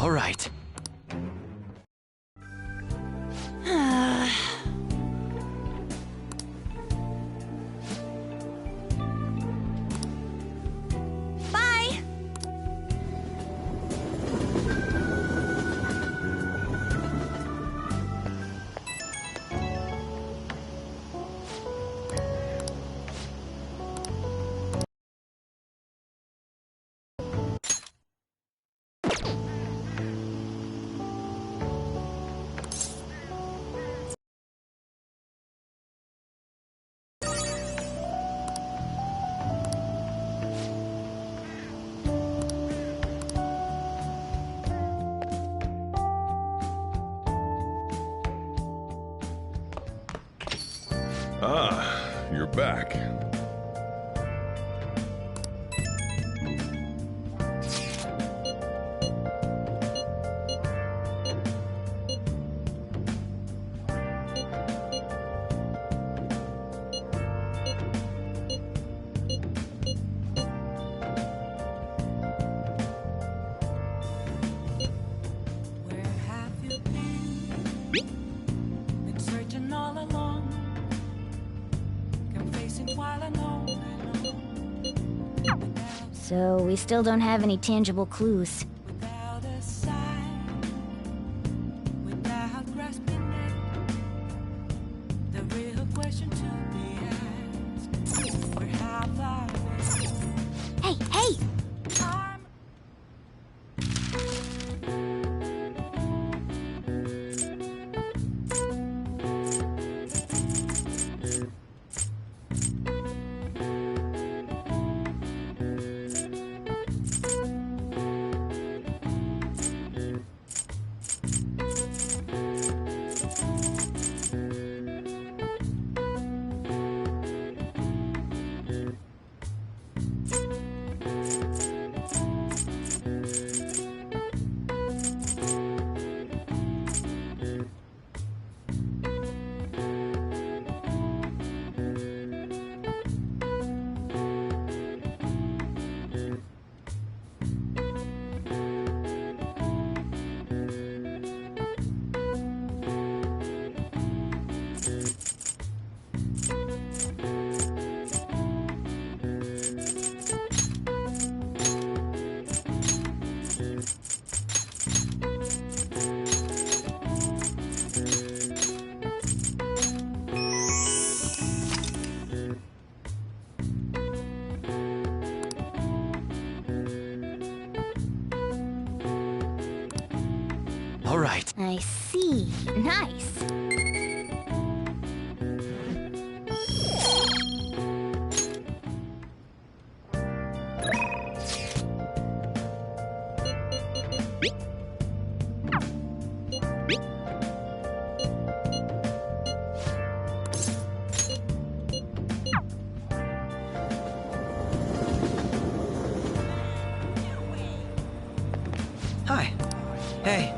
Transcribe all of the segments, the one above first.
All right. Bye! Ah, you're back. So, we still don't have any tangible clues. Hey, hey! All right. I see. Nice. Hi. Hey.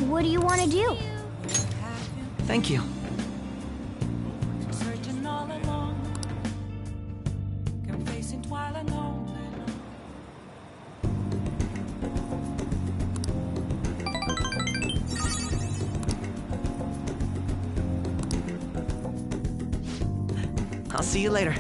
What do you want to do? Thank you. I'll see you later.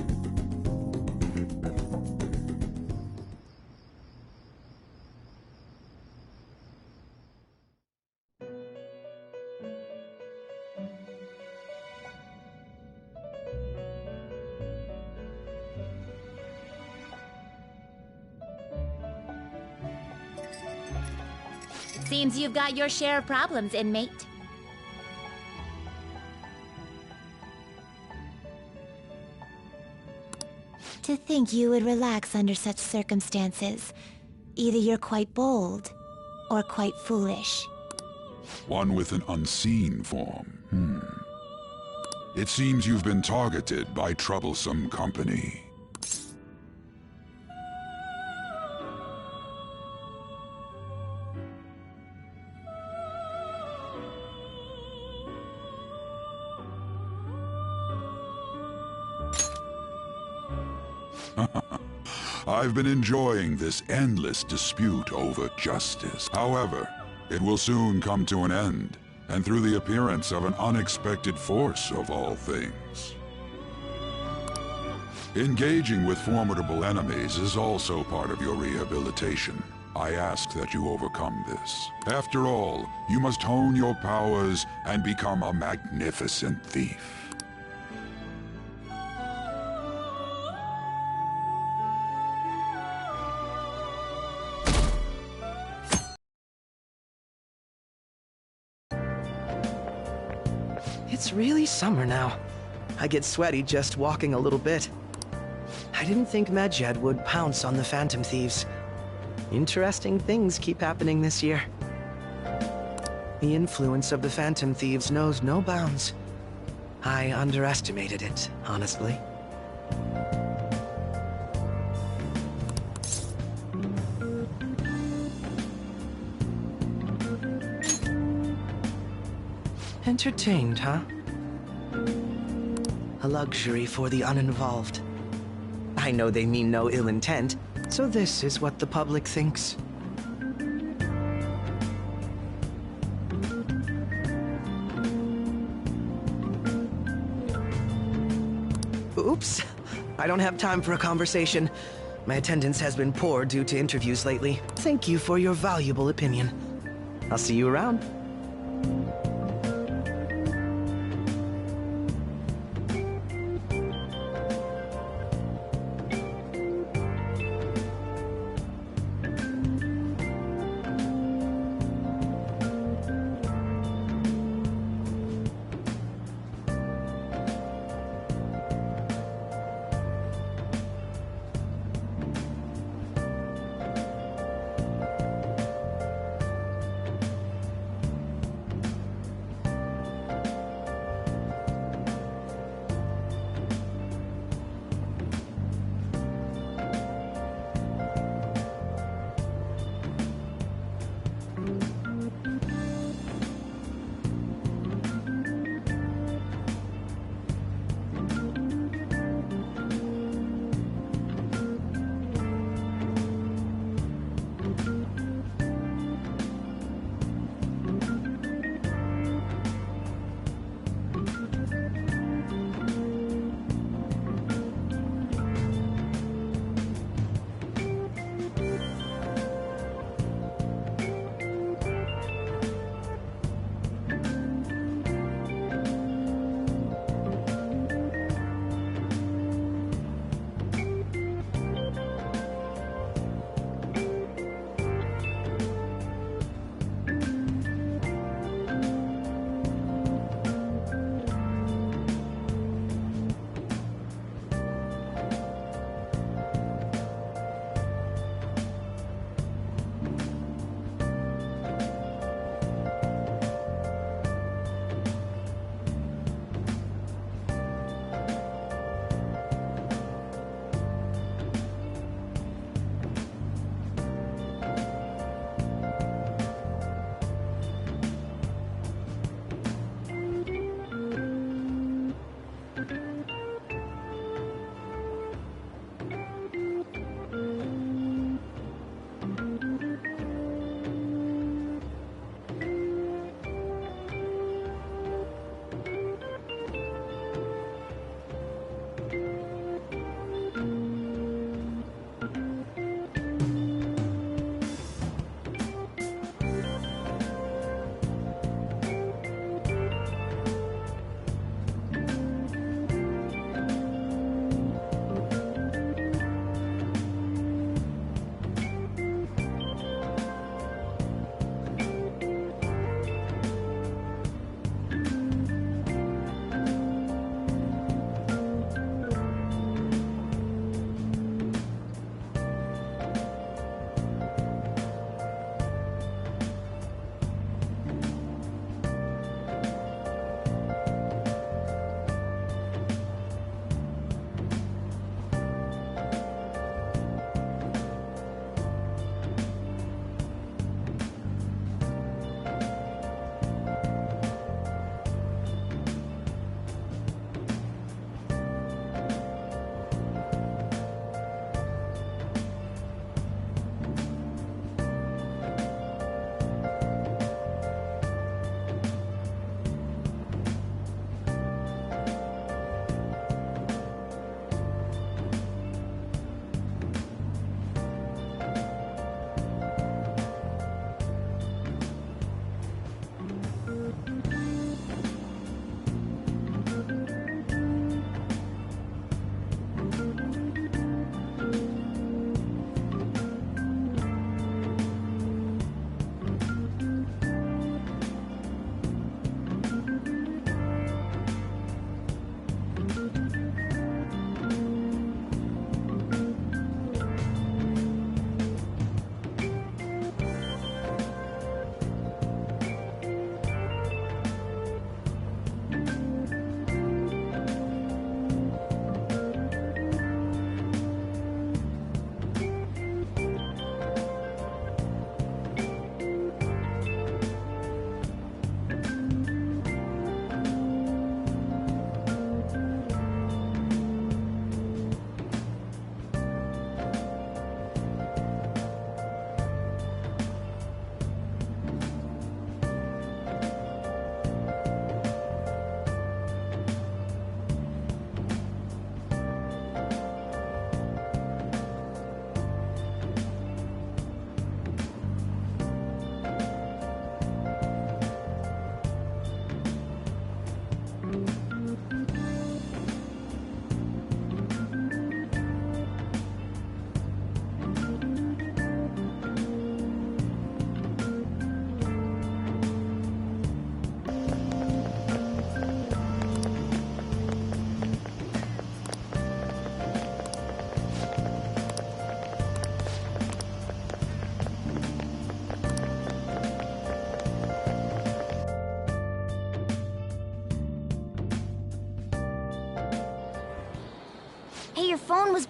Seems you've got your share of problems, inmate. To think you would relax under such circumstances. Either you're quite bold, or quite foolish. One with an unseen form. It seems you've been targeted by troublesome company. I've been enjoying this endless dispute over justice. However, it will soon come to an end, and through the appearance of an unexpected force of all things. Engaging with formidable enemies is also part of your rehabilitation. I ask that you overcome this. After all, you must hone your powers and become a magnificent thief. It's really summer now. I get sweaty just walking a little bit. I didn't think Medjed would pounce on the Phantom Thieves. Interesting things keep happening this year. The influence of the Phantom Thieves knows no bounds. I underestimated it, honestly. Entertained, huh? A luxury for the uninvolved. I know they mean no ill intent, so this is what the public thinks. Oops. I don't have time for a conversation. My attendance has been poor due to interviews lately. Thank you for your valuable opinion. I'll see you around.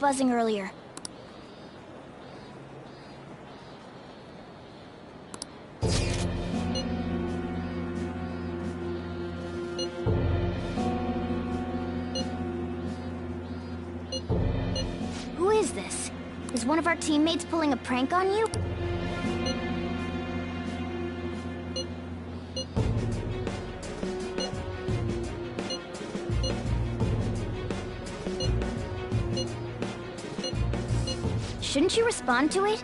buzzing earlier. Who is this? Is one of our teammates pulling a prank on you? Shouldn't you respond to it?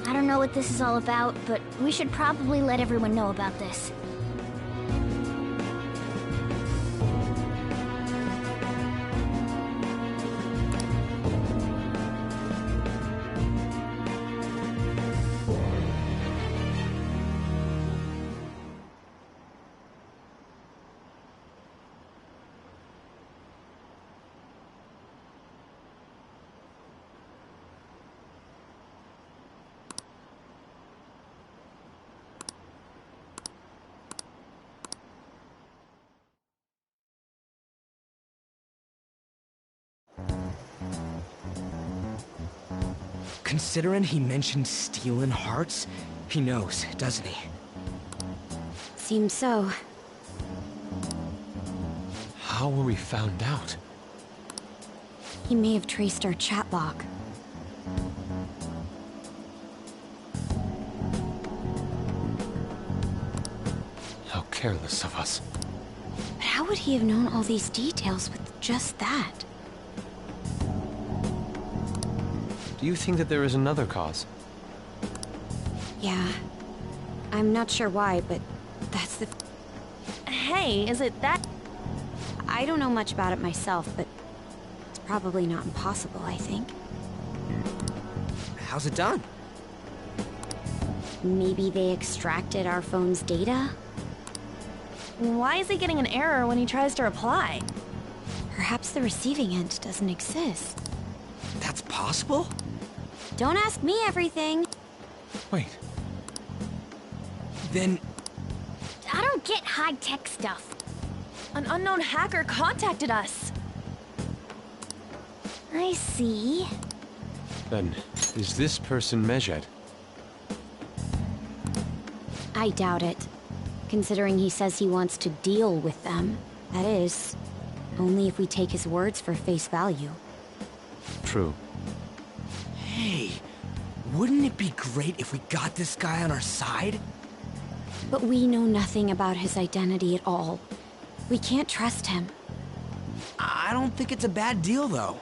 I don't know what this is all about, but we should probably let everyone know about this. Considering he mentioned stealing hearts, he knows, doesn't he? Seems so. How were we found out? He may have traced our chat log. How careless of us. But how would he have known all these details with just that? Do you think that there is another cause? Yeah. I'm not sure why, but that's the... Hey, is it that? I don't know much about it myself, but it's probably not impossible, I think. How's it done? Maybe they extracted our phone's data? Why is he getting an error when he tries to reply? Perhaps the receiving end doesn't exist. That's possible? Don't ask me everything. Wait. Then I don't get high-tech stuff. An unknown hacker contacted us. I see. Then, is this person Mejed? I doubt it. Considering he says he wants to deal with them. That is, only if we take his words for face value. True. hey, wouldn't it be great if we got this guy on our side? But we know nothing about his identity at all. We can't trust him. I don't think it's a bad deal, though.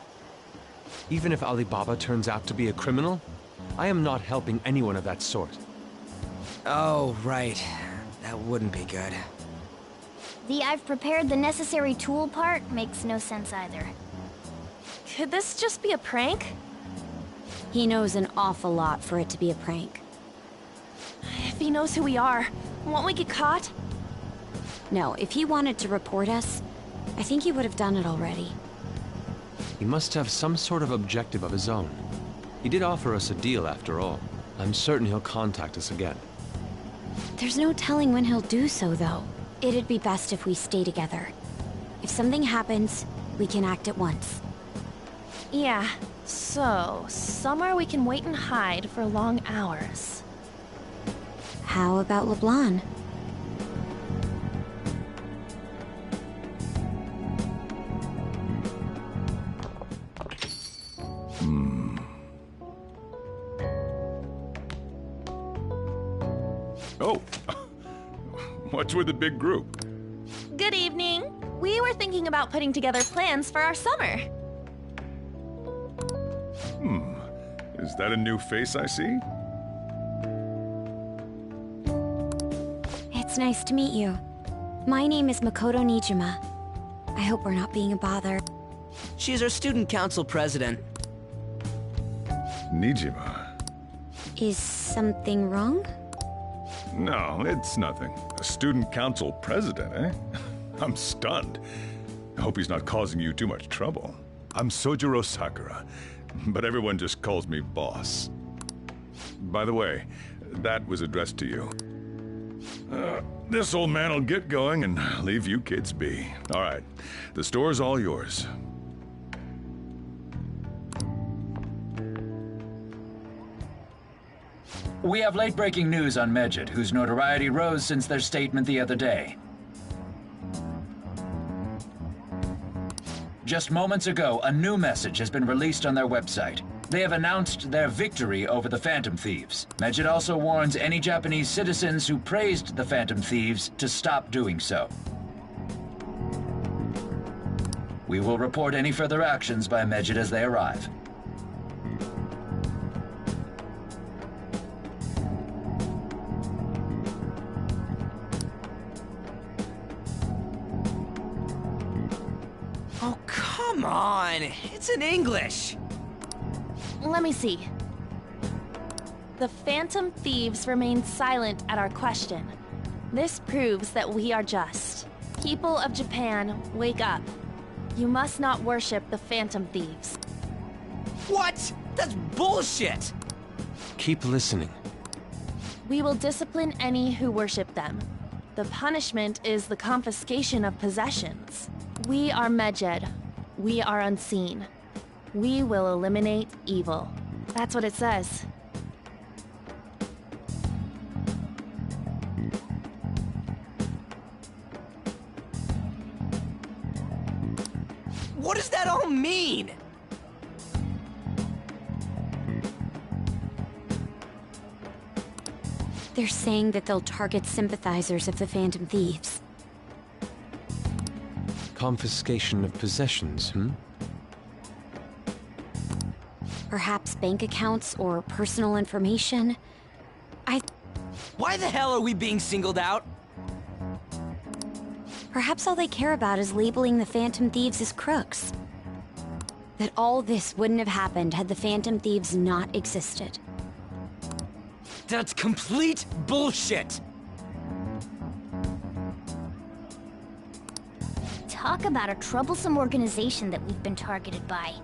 Even if Alibaba turns out to be a criminal, I am not helping anyone of that sort. Oh, right. That wouldn't be good. The "I've prepared the necessary tool" part makes no sense either. Could this just be a prank? He knows an awful lot for it to be a prank. If he knows who we are, won't we get caught? No, if he wanted to report us, I think he would have done it already. He must have some sort of objective of his own. He did offer us a deal after all. I'm certain he'll contact us again. There's no telling when he'll do so, though. It'd be best if we stay together. If something happens, we can act at once. Yeah, so somewhere we can wait and hide for long hours. How about LeBlanc? Oh, what's with the big group? Good evening. We were thinking about putting together plans for our summer. Is that a new face I see? It's nice to meet you. My name is Makoto Nijima. I hope we're not being a bother. She's our student council president. Nijima. Is something wrong? No, it's nothing. A student council president, eh? I'm stunned. I hope he's not causing you too much trouble. I'm Sojiro Sakura, but everyone just calls me boss. By the way, that was addressed to you. This old man will get going and leave you kids be. All right, the store's all yours. We have late-breaking news on Medjed, whose notoriety rose since their statement the other day. Just moments ago, a new message has been released on their website. They have announced their victory over the Phantom Thieves. Medjed also warns any Japanese citizens who praised the Phantom Thieves to stop doing so. We will report any further actions by Medjed as they arrive. Oh, come on! It's in English! Let me see. The Phantom Thieves remain silent at our question. This proves that we are just. People of Japan, wake up. You must not worship the Phantom Thieves. What? That's bullshit! Keep listening. We will discipline any who worship them. The punishment is the confiscation of possessions. We are Medjed. We are unseen. We will eliminate evil. That's what it says. What does that all mean? They're saying that they'll target sympathizers of the Phantom Thieves. Confiscation of possessions, Perhaps bank accounts or personal information. Why the hell are we being singled out? Perhaps all they care about is labeling the Phantom Thieves as crooks. That all this wouldn't have happened had the Phantom Thieves not existed. That's complete bullshit! Talk about a troublesome organization that we've been targeted by.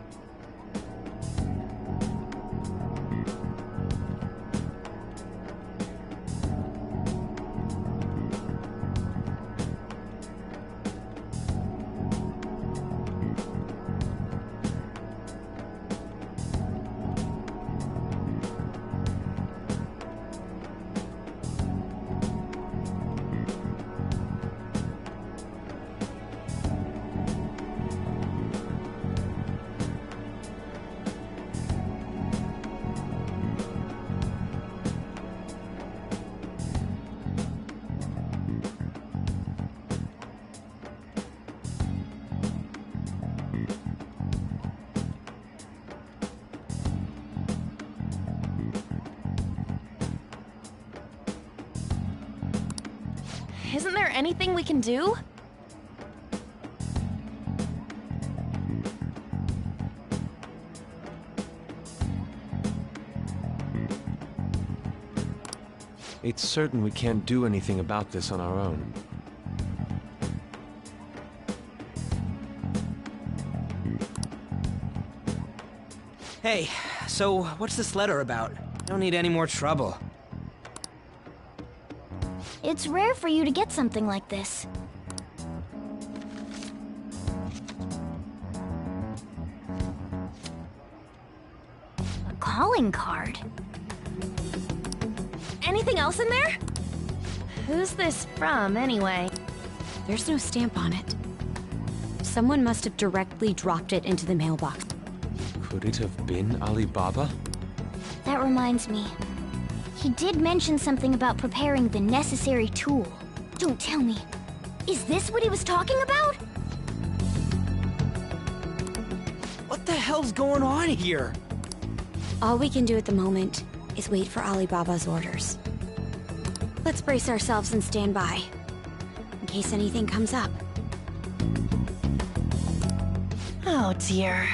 Isn't there anything we can do? It's certain we can't do anything about this on our own. Hey, so what's this letter about? Don't need any more trouble. It's rare for you to get something like this. A calling card? Anything else in there? Who's this from, anyway? There's no stamp on it. Someone must have directly dropped it into the mailbox. Could it have been Alibaba? That reminds me. He did mention something about preparing the necessary tool. Don't tell me. Is this what he was talking about? What the hell's going on here? All we can do at the moment is wait for Alibaba's orders. Let's brace ourselves and stand by, in case anything comes up. Oh dear.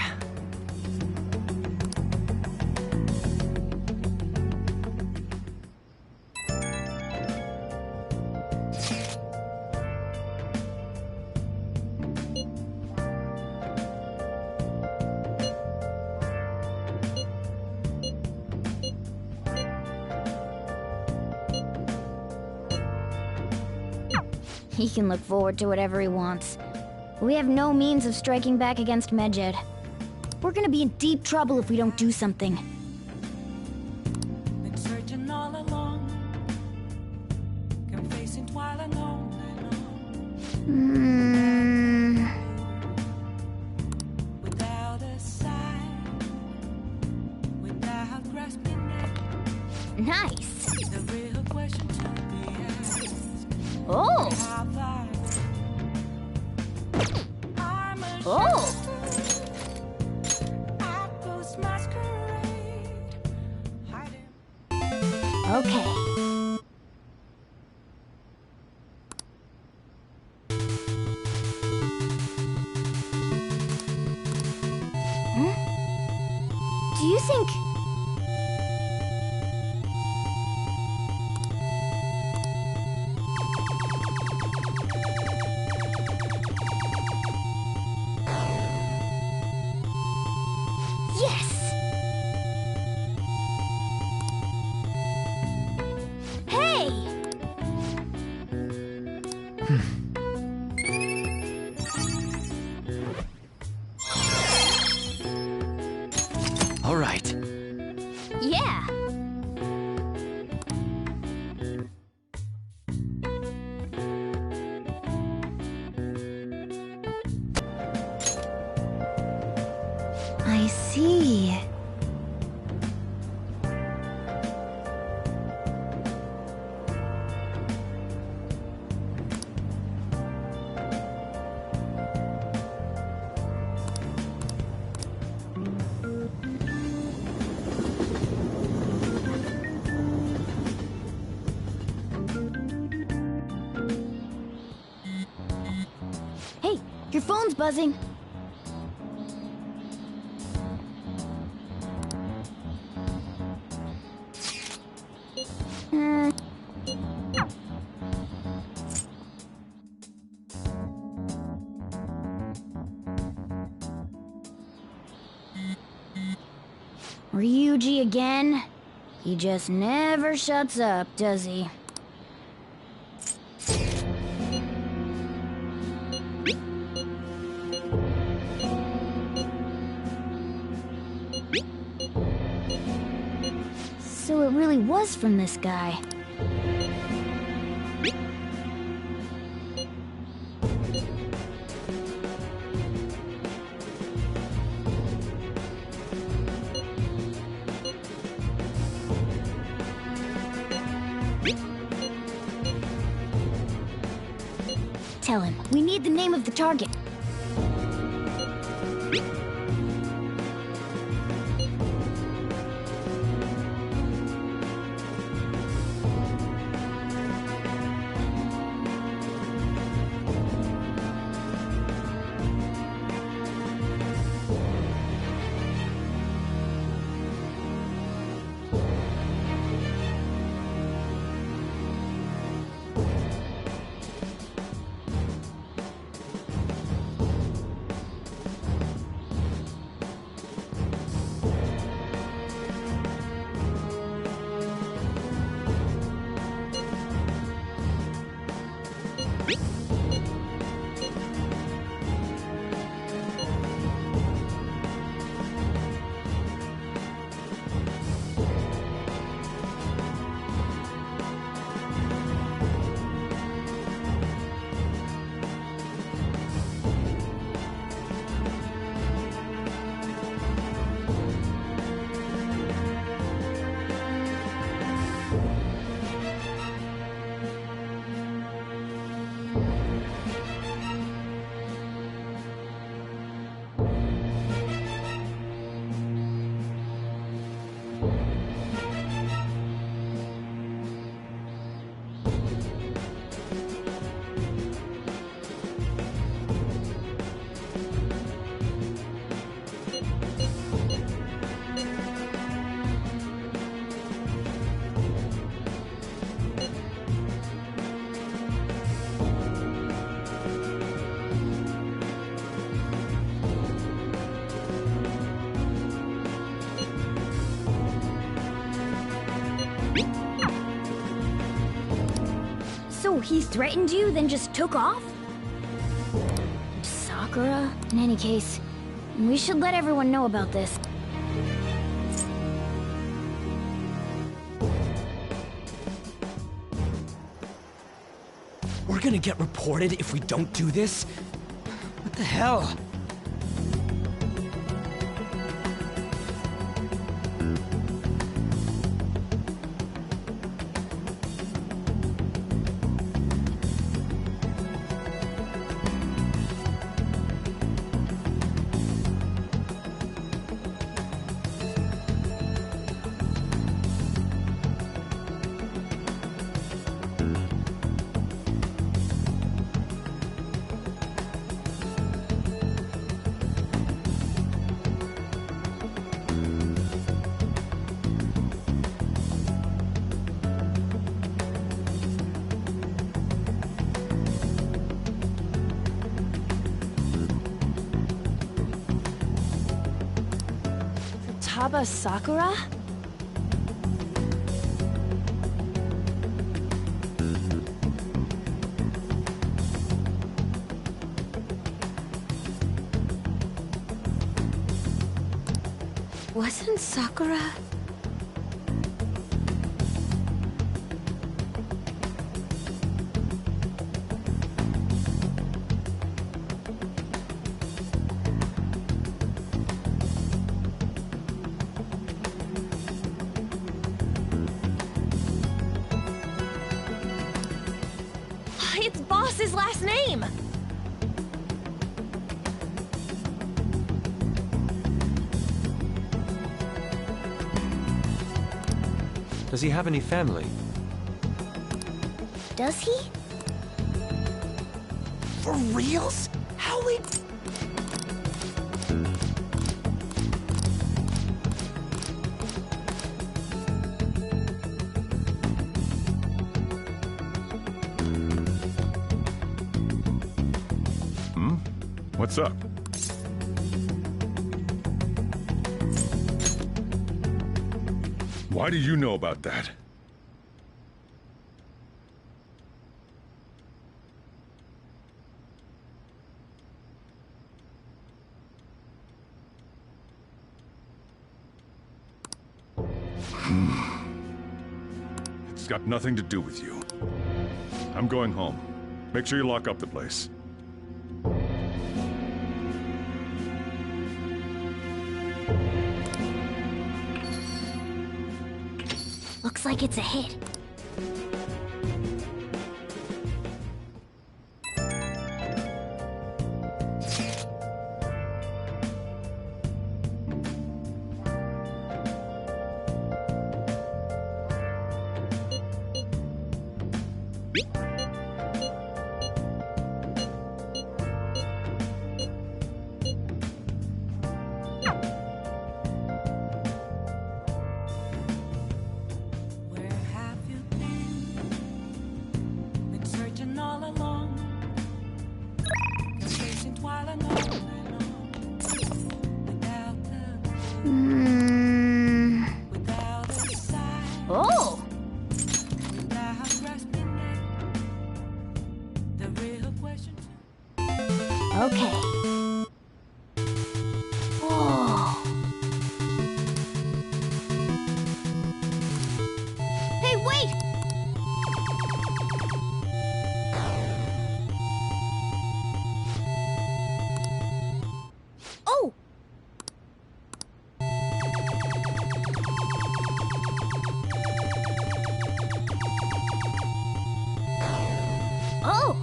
He can look forward to whatever he wants. We have no means of striking back against Medjed. We're gonna be in deep trouble if we don't do something. Been searching all along, confessing while alone. Without a sign, without grasping it. Nice. The real question to be asked. Oh. Oh. Okay. Do you think... Yes! Hey! All right. Yeah! I see. Hey, your phone's buzzing. Ryuji again? He just never shuts up, does he? So it really was from this guy. Tell him, we need the name of the target. he threatened you, then just took off? Sakura? In any case, we should let everyone know about this. We're gonna get reported if we don't do this? What the hell? Taba Sakura? Wasn't Sakura... It's Boss's last name! Does he have any family? Does he? For reals? How we... What's up? Why do you know about that? It's got nothing to do with you. I'm going home. Make sure you lock up the place. Looks like it's a hit. Where have you been? Been searching all along. Been chasing while I know without without a sign. Oh! Without grasping it. The real question. Okay. Whoa. Hey, wait! Oh! Oh!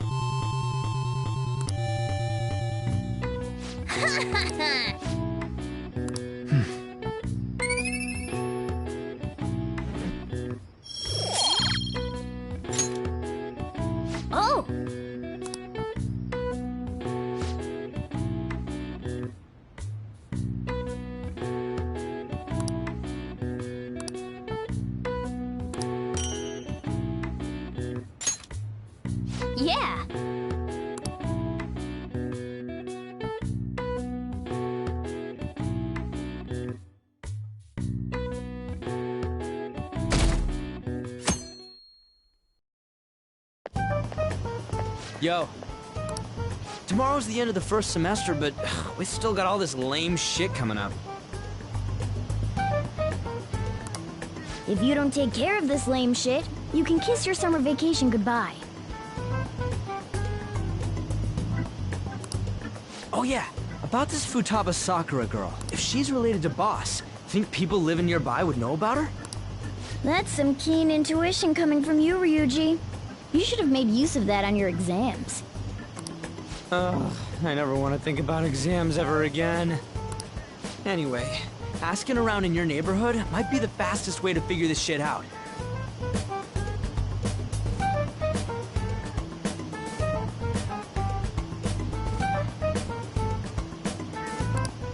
Oh! Yeah! Yo. Tomorrow's the end of the first semester, but we still got all this lame shit coming up. If you don't take care of this lame shit, you can kiss your summer vacation goodbye. Oh yeah, about this Futaba Sakura girl. If she's related to Boss, think people living nearby would know about her? That's some keen intuition coming from you, Ryuji. You should have made use of that on your exams. Ugh, I never want to think about exams ever again. Anyway, asking around in your neighborhood might be the fastest way to figure this shit out.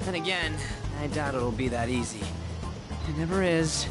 Then again, I doubt it'll be that easy. It never is.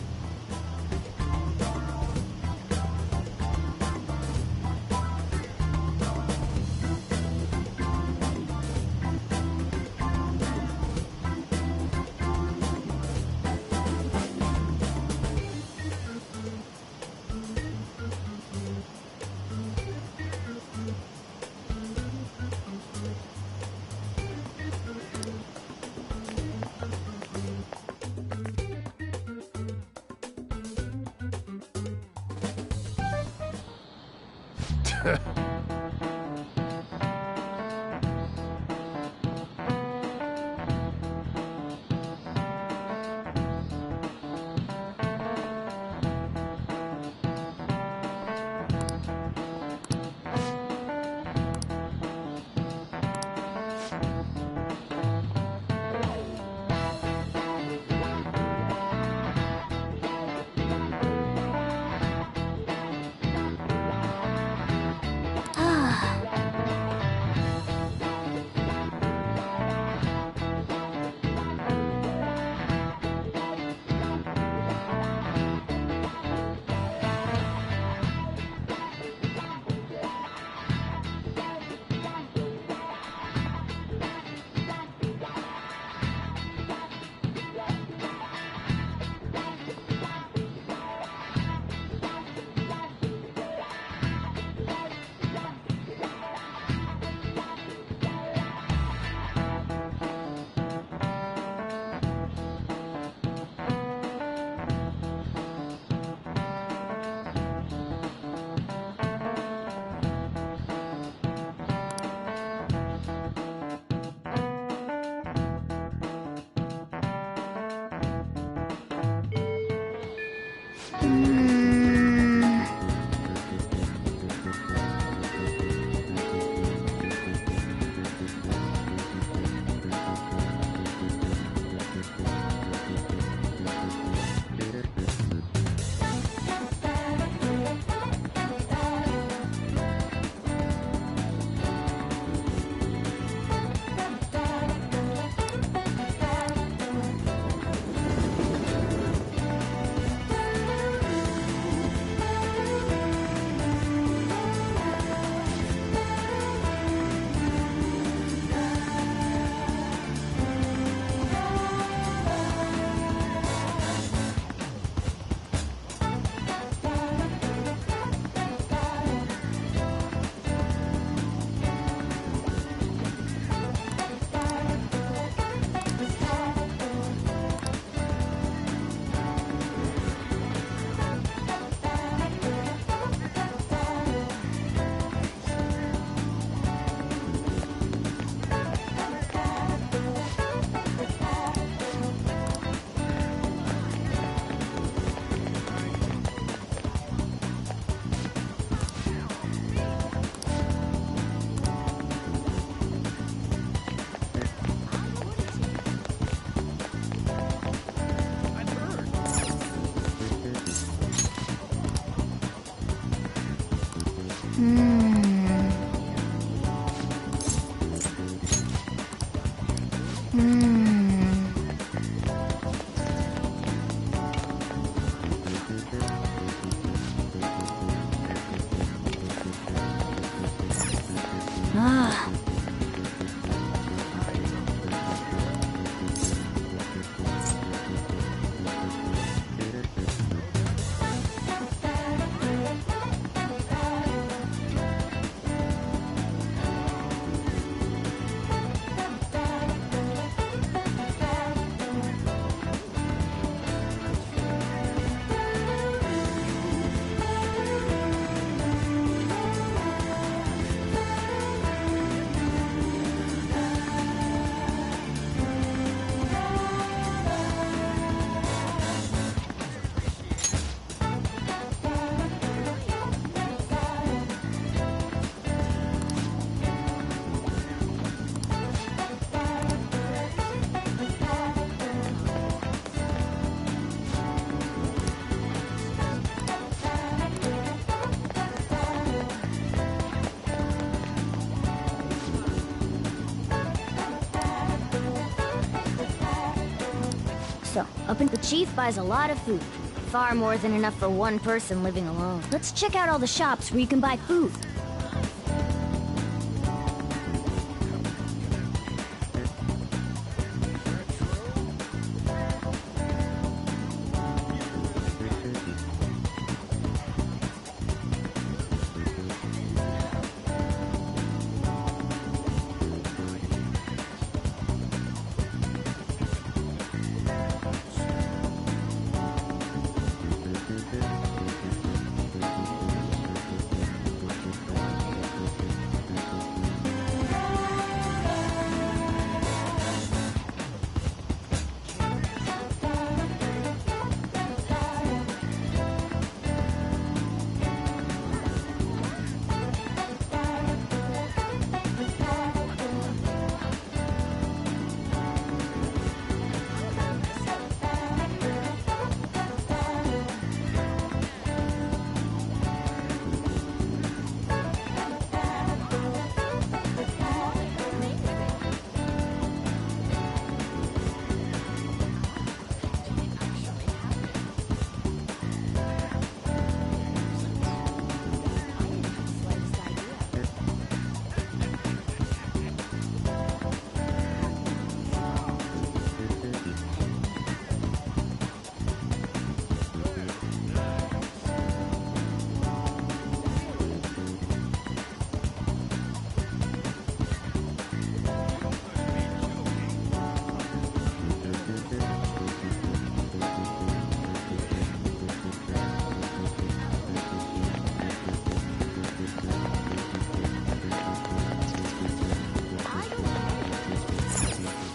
so. The chief buys a lot of food. Far more than enough for one person living alone. Let's check out all the shops where you can buy food.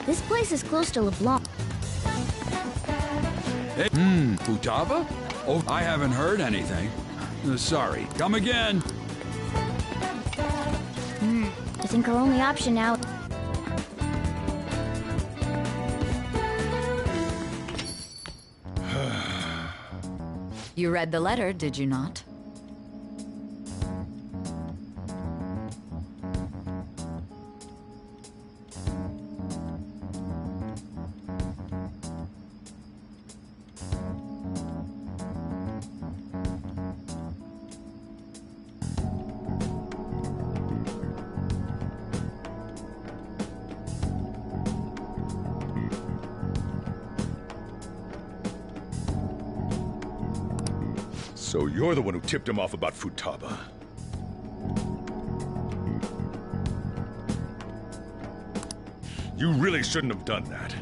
This place is close to LeBlanc. Hey, Futaba? Oh, I haven't heard anything. Sorry. Come again. I think our only option now... You read the letter, did you not? So you're the one who tipped him off about Futaba. You really shouldn't have done that.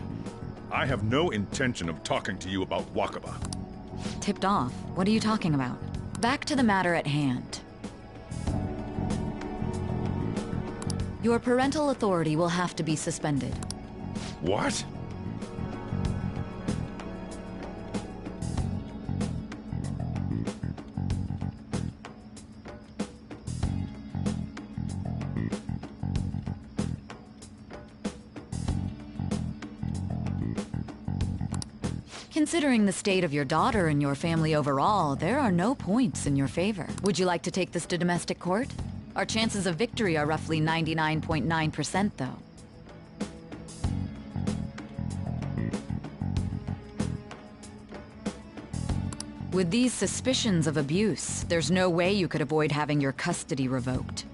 I have no intention of talking to you about Wakaba. Tipped off? What are you talking about? Back to the matter at hand. Your parental authority will have to be suspended. What? Considering the state of your daughter and your family overall, there are no points in your favor. Would you like to take this to domestic court? Our chances of victory are roughly 99.9%, though. With these suspicions of abuse, there's no way you could avoid having your custody revoked.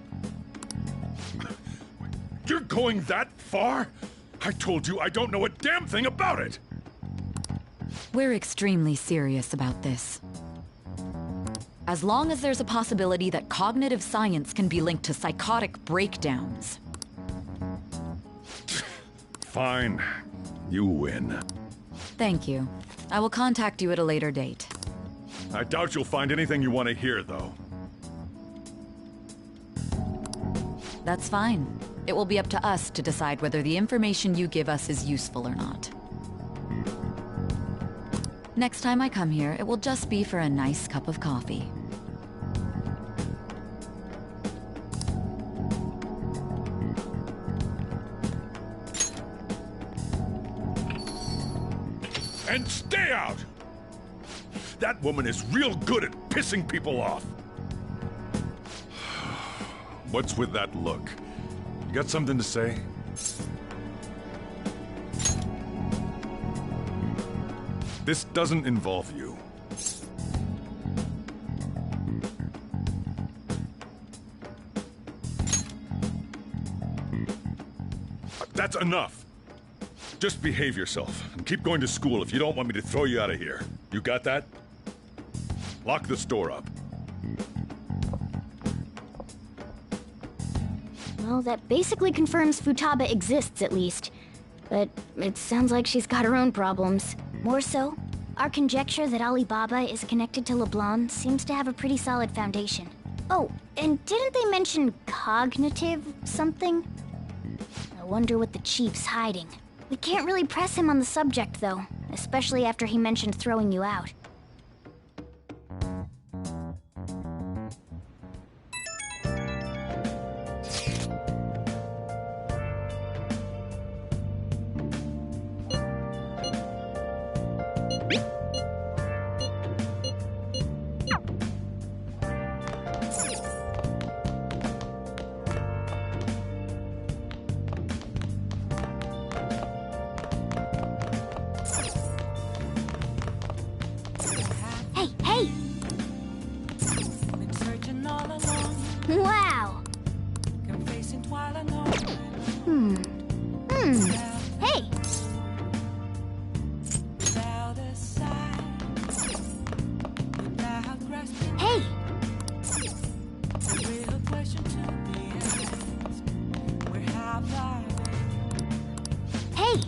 You're going that far? I told you I don't know a damn thing about it! We're extremely serious about this. As long as there's a possibility that cognitive science can be linked to psychotic breakdowns. Fine. You win. Thank you. I will contact you at a later date. I doubt you'll find anything you want to hear, though. That's fine. It will be up to us to decide whether the information you give us is useful or not. Next time I come here, it will just be for a nice cup of coffee. And stay out! That woman is real good at pissing people off. What's with that look? You got something to say? This doesn't involve you. That's enough. Just behave yourself and keep going to school if you don't want me to throw you out of here. You got that? Lock the store up. Well, that basically confirms Futaba exists, at least. But it sounds like she's got her own problems. More so, our conjecture that Alibaba is connected to LeBlanc seems to have a pretty solid foundation. Oh, and didn't they mention cognitive something? I wonder what the chief's hiding. We can't really press him on the subject, though, especially after he mentioned throwing you out. Wow! Hey! Hey!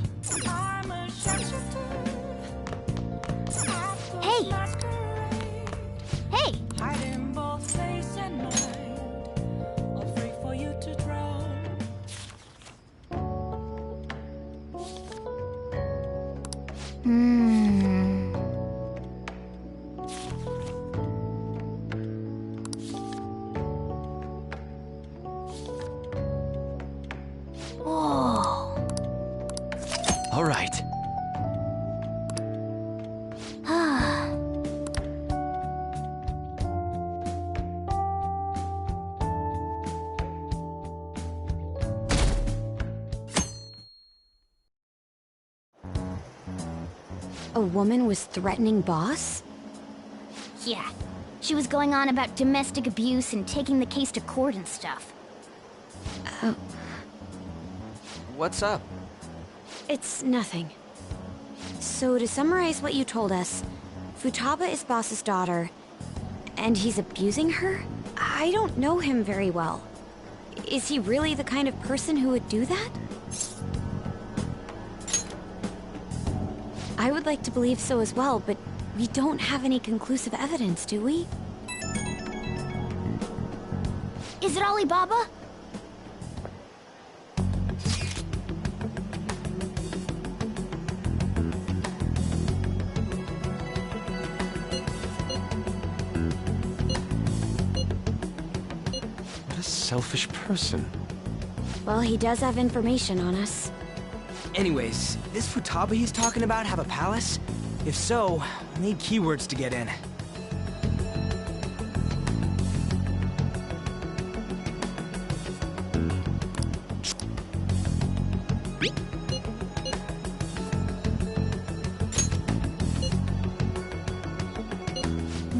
Hey! Hey! Hey! Hiding both face and mind, afraid for you to drown. Whoa. All right. A woman was threatening Boss? Yeah. She was going on about domestic abuse and taking the case to court and stuff. What's up? It's nothing. So to summarize what you told us, Futaba is Boss's daughter, and he's abusing her? I don't know him very well. Is he really the kind of person who would do that? I would like to believe so as well, but we don't have any conclusive evidence, do we? Is it Alibaba? What a selfish person. Well, he does have information on us. Anyways, this Futaba he's talking about have a palace? If so, we'll need keywords to get in.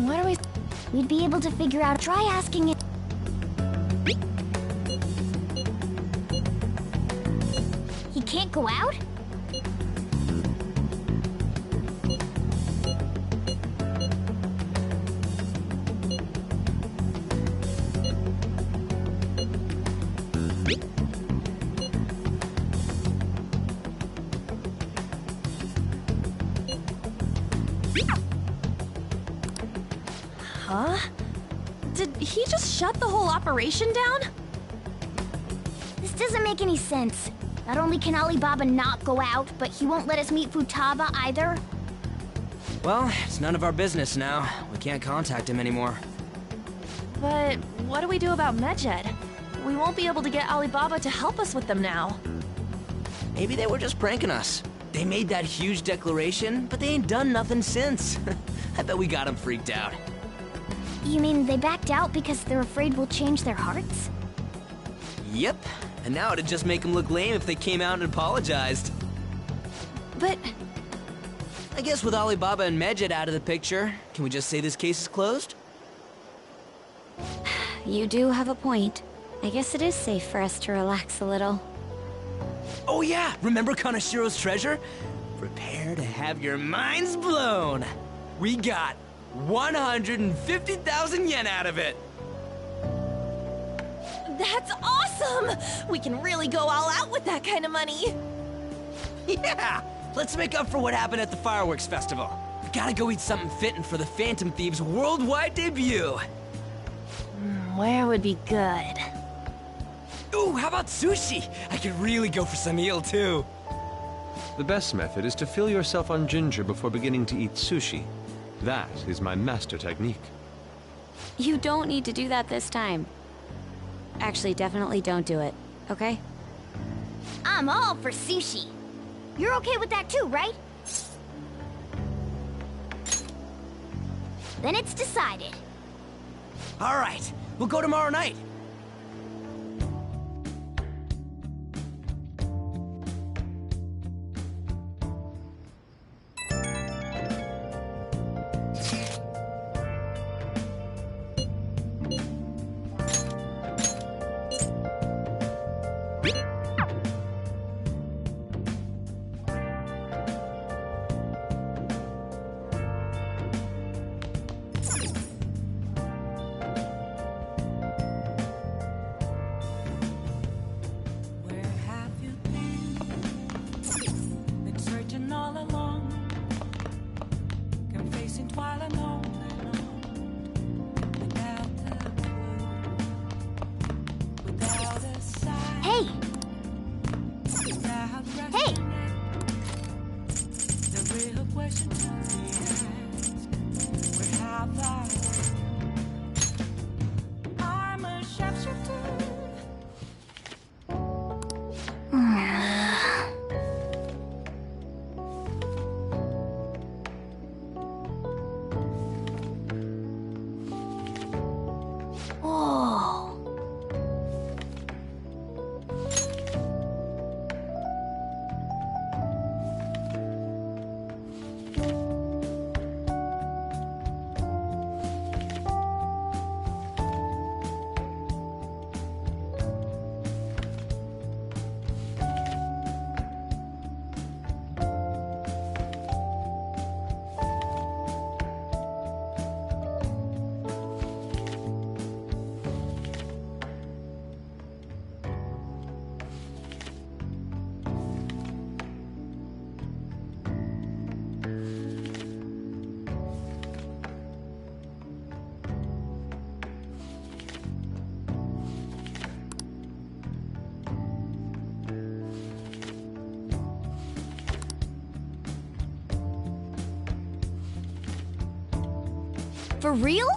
What are we... We'd be able to figure out... Try asking it... He can't go out? Huh? Did he just shut the whole operation down? This doesn't make any sense. Not only can Alibaba not go out, but he won't let us meet Futaba either. Well, it's none of our business now. We can't contact him anymore. But what do we do about Medjed? We won't be able to get Alibaba to help us with them now. Maybe they were just pranking us. They made that huge declaration, but they ain't done nothing since. I bet we got them freaked out. You mean they backed out because they're afraid we'll change their hearts? Yep. And now it'd just make them look lame if they came out and apologized. But... I guess with Alibaba and Medjed out of the picture, can we just say this case is closed? You do have a point. I guess it is safe for us to relax a little. Oh yeah, remember Kanashiro's treasure? Prepare to have your minds blown. We got 150,000 yen out of it. That's awesome! We can really go all out with that kind of money. Yeah! Let's make up for what happened at the fireworks festival. We gotta go eat something fitting for the Phantom Thieves' worldwide debut. Where would be good? Ooh, how about sushi? I could really go for some eel, too. The best method is to fill yourself on ginger before beginning to eat sushi. That is my master technique. You don't need to do that this time. Actually, definitely don't do it, okay? I'm all for sushi. You're okay with that too, right? Then it's decided. All right, we'll go tomorrow night. Where have you been? Been searching all along, confessing while alone and on, without a clue, without a sign. Hey! Without Hey! the real question to be asked: where have I been? I'm a sharpshooter. Oh. For real?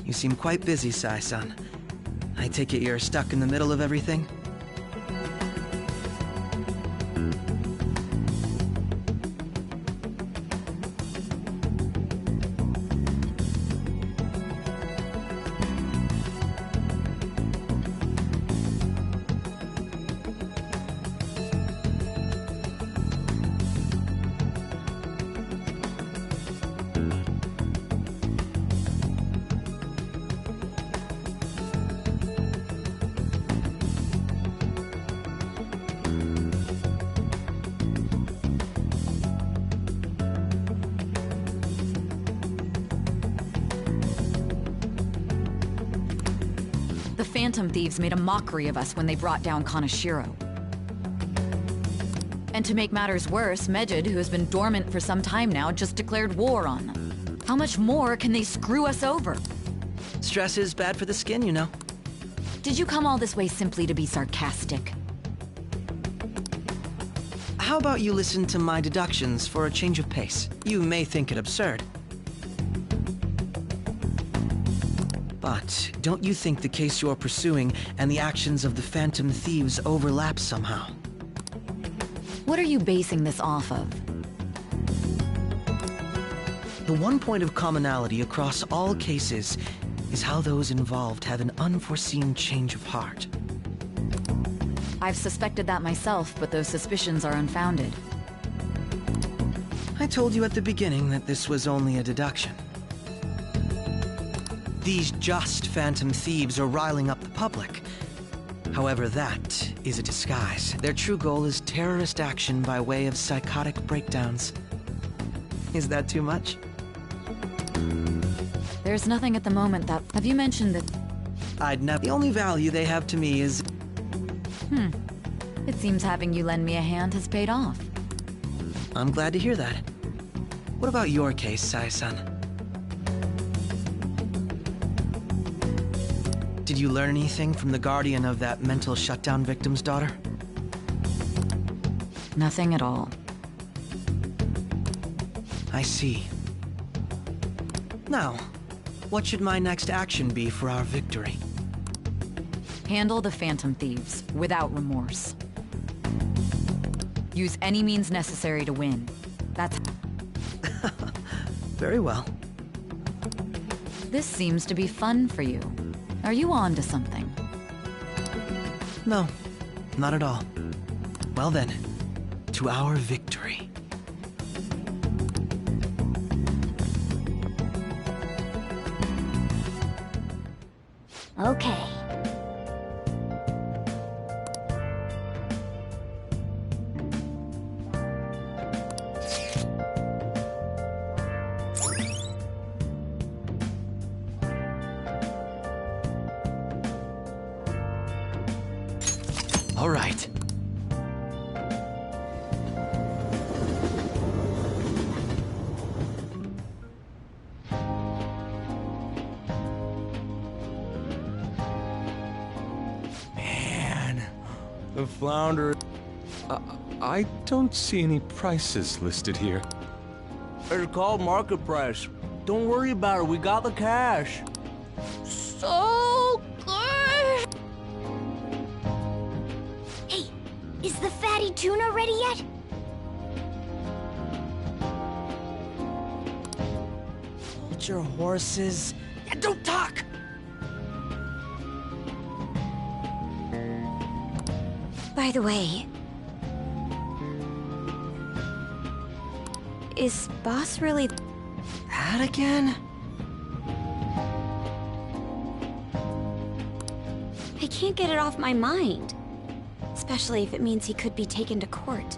You seem quite busy, Sai-san. I take it you're stuck in the middle of everything? The Phantom Thieves made a mockery of us when they brought down Kanashiro. And to make matters worse, Medjed, who has been dormant for some time now, just declared war on them. How much more can they screw us over? Stress is bad for the skin, you know. Did you come all this way simply to be sarcastic? How about you listen to my deductions for a change of pace? You may think it absurd. But don't you think the case you're pursuing and the actions of the Phantom Thieves overlap somehow? What are you basing this off of? The one point of commonality across all cases is how those involved have an unforeseen change of heart. I've suspected that myself, but those suspicions are unfounded. I told you at the beginning that this was only a deduction. These just Phantom Thieves are riling up the public. However, that is a disguise. Their true goal is terrorist action by way of psychotic breakdowns. Is that too much? There's nothing at the moment that... Have you mentioned that... I'd never... The only value they have to me is... It seems having you lend me a hand has paid off. I'm glad to hear that. What about your case, Sai-san? Did you learn anything from the guardian of that mental shutdown victim's daughter? Nothing at all. I see. Now, what should my next action be for our victory? Handle the Phantom Thieves without remorse. Use any means necessary to win. That's... Very well. This seems to be fun for you. Are you on to something? No, not at all. Well then, to our victory. Okay. All right. Man, the flounder... I don't see any prices listed here. It's called market price. Don't worry about it, we got the cash. So good! Hey, is the fatty tuna ready yet? Hold your horses. And don't talk! By the way, is Boss really... That again? I can't get it off my mind. Especially if it means he could be taken to court.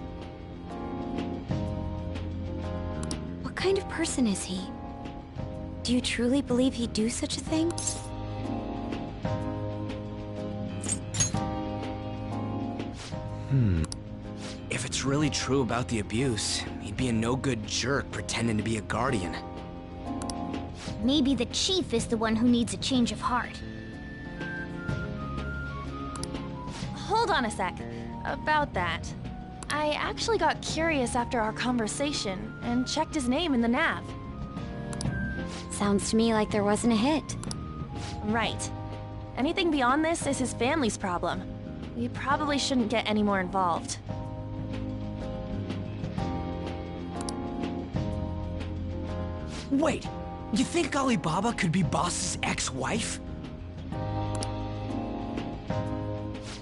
What kind of person is he? Do you truly believe he'd do such a thing? If it's really true about the abuse, he'd be a no-good jerk pretending to be a guardian. Maybe the chief is the one who needs a change of heart. Hold on a sec. About that. I actually got curious after our conversation and checked his name in the nav. Sounds to me like there wasn't a hit. Right. Anything beyond this is his family's problem. We probably shouldn't get any more involved. Wait, you think Alibaba could be Boss's ex-wife?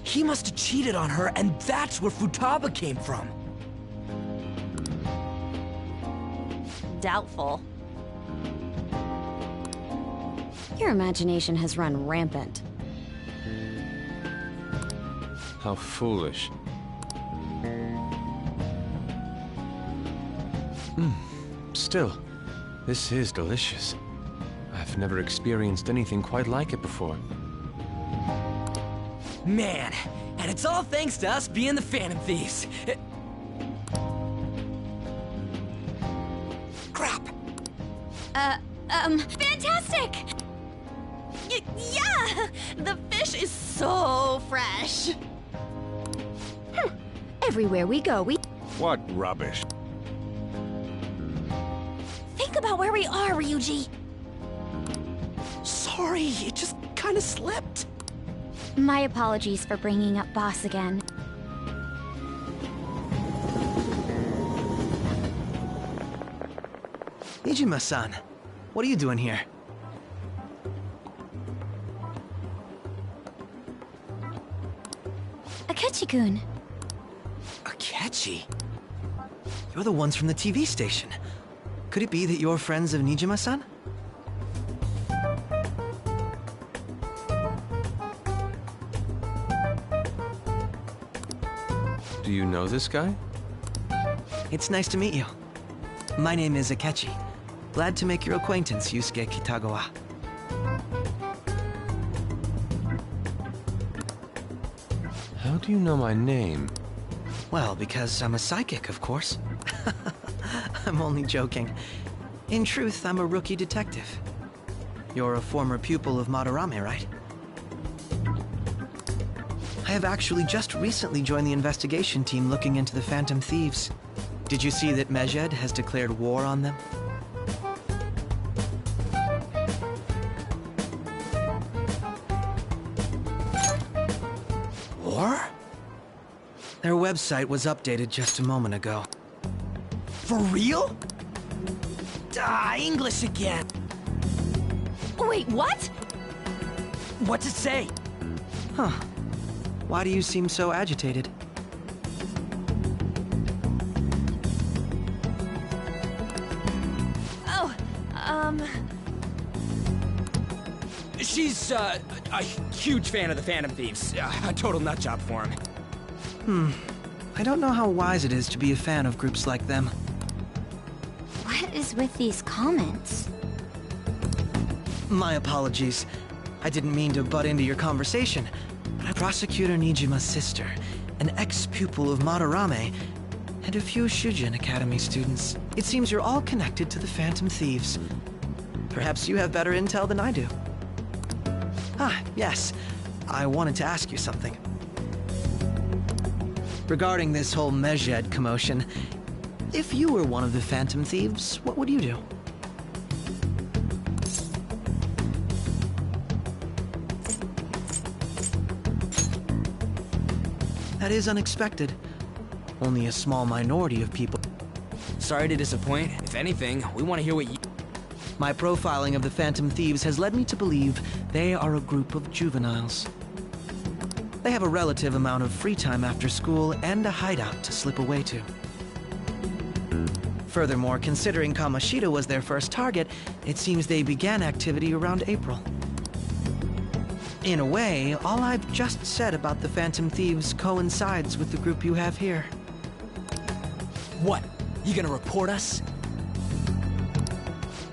He must have cheated on her, and that's where Futaba came from. Doubtful. Your imagination has run rampant. How foolish. Still, this is delicious. I've never experienced anything quite like it before. Man, and it's all thanks to us being the Phantom Thieves. Crap! Fantastic! Yeah! The fish is so fresh. Everywhere we go, we... What rubbish? Think about where we are, Ryuji. Sorry, it just kind of slipped. My apologies for bringing up Boss again. Nijima-san, what are you doing here? Akechi-kun. Akechi? You're the ones from the TV station. Could it be that you're friends of Nijima-san? Do you know this guy? It's nice to meet you. My name is Akechi. Glad to make your acquaintance, Yusuke Kitagawa. How do you know my name? Well, because I'm a psychic, of course. I'm only joking. In truth, I'm a rookie detective. You're a former pupil of Madarame, right? I have actually just recently joined the investigation team looking into the Phantom Thieves. Did you see that Medjed has declared war on them? War? Their website was updated just a moment ago. For real? English again. Wait, what? What's it say? Huh. Why do you seem so agitated? Oh, She's, a huge fan of the Phantom Thieves. A total nutjob for him. I don't know how wise it is to be a fan of groups like them. What is with these comments? My apologies. I didn't mean to butt into your conversation, but Prosecutor Nijima's sister, an ex-pupil of Madarame, and a few Shujin Academy students. It seems you're all connected to the Phantom Thieves. Perhaps you have better intel than I do. Ah, yes. I wanted to ask you something. Regarding this whole Medjed commotion, if you were one of the Phantom Thieves, what would you do? That is unexpected. Only a small minority of people. Sorry to disappoint. If anything, we want to hear what you... My profiling of the Phantom Thieves has led me to believe they are a group of juveniles. They have a relative amount of free time after school and a hideout to slip away to. Furthermore, considering Kamoshida was their first target, it seems they began activity around April. In a way, all I've just said about the Phantom Thieves coincides with the group you have here. What? You gonna report us?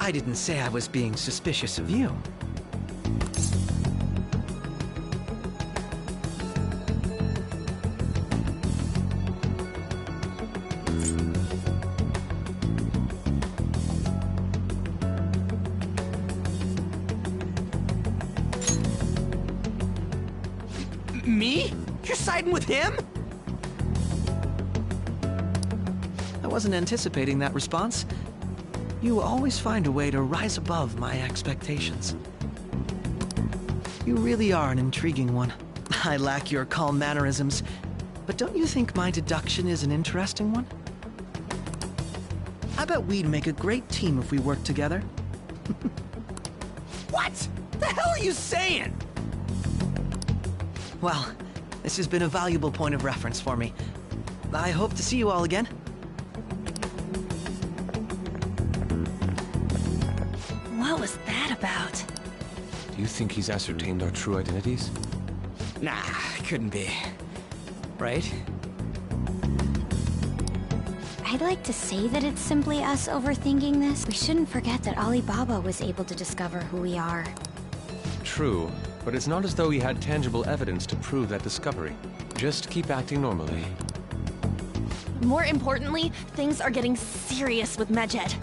I didn't say I was being suspicious of you. Me? You're siding with him? I wasn't anticipating that response. You always find a way to rise above my expectations. You really are an intriguing one. I lack your calm mannerisms, but don't you think my deduction is an interesting one? I bet we'd make a great team if we worked together. What? The hell are you saying? Well, this has been a valuable point of reference for me. I hope to see you all again. What was that about? Do you think he's ascertained our true identities? Nah, couldn't be. Right? I'd like to say that it's simply us overthinking this. We shouldn't forget that Alibaba was able to discover who we are. True, but it's not as though he had tangible evidence to prove that discovery. Just keep acting normally. More importantly, things are getting serious with Medjed.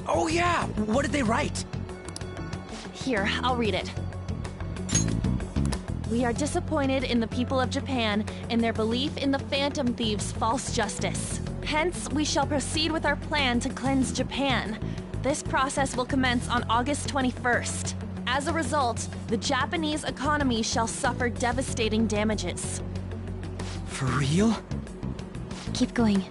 Oh yeah! What did they write? Here, I'll read it. We are disappointed in the people of Japan and their belief in the Phantom Thieves' false justice. Hence, we shall proceed with our plan to cleanse Japan. This process will commence on August 21st. As a result, the Japanese economy shall suffer devastating damages. For real? Keep going.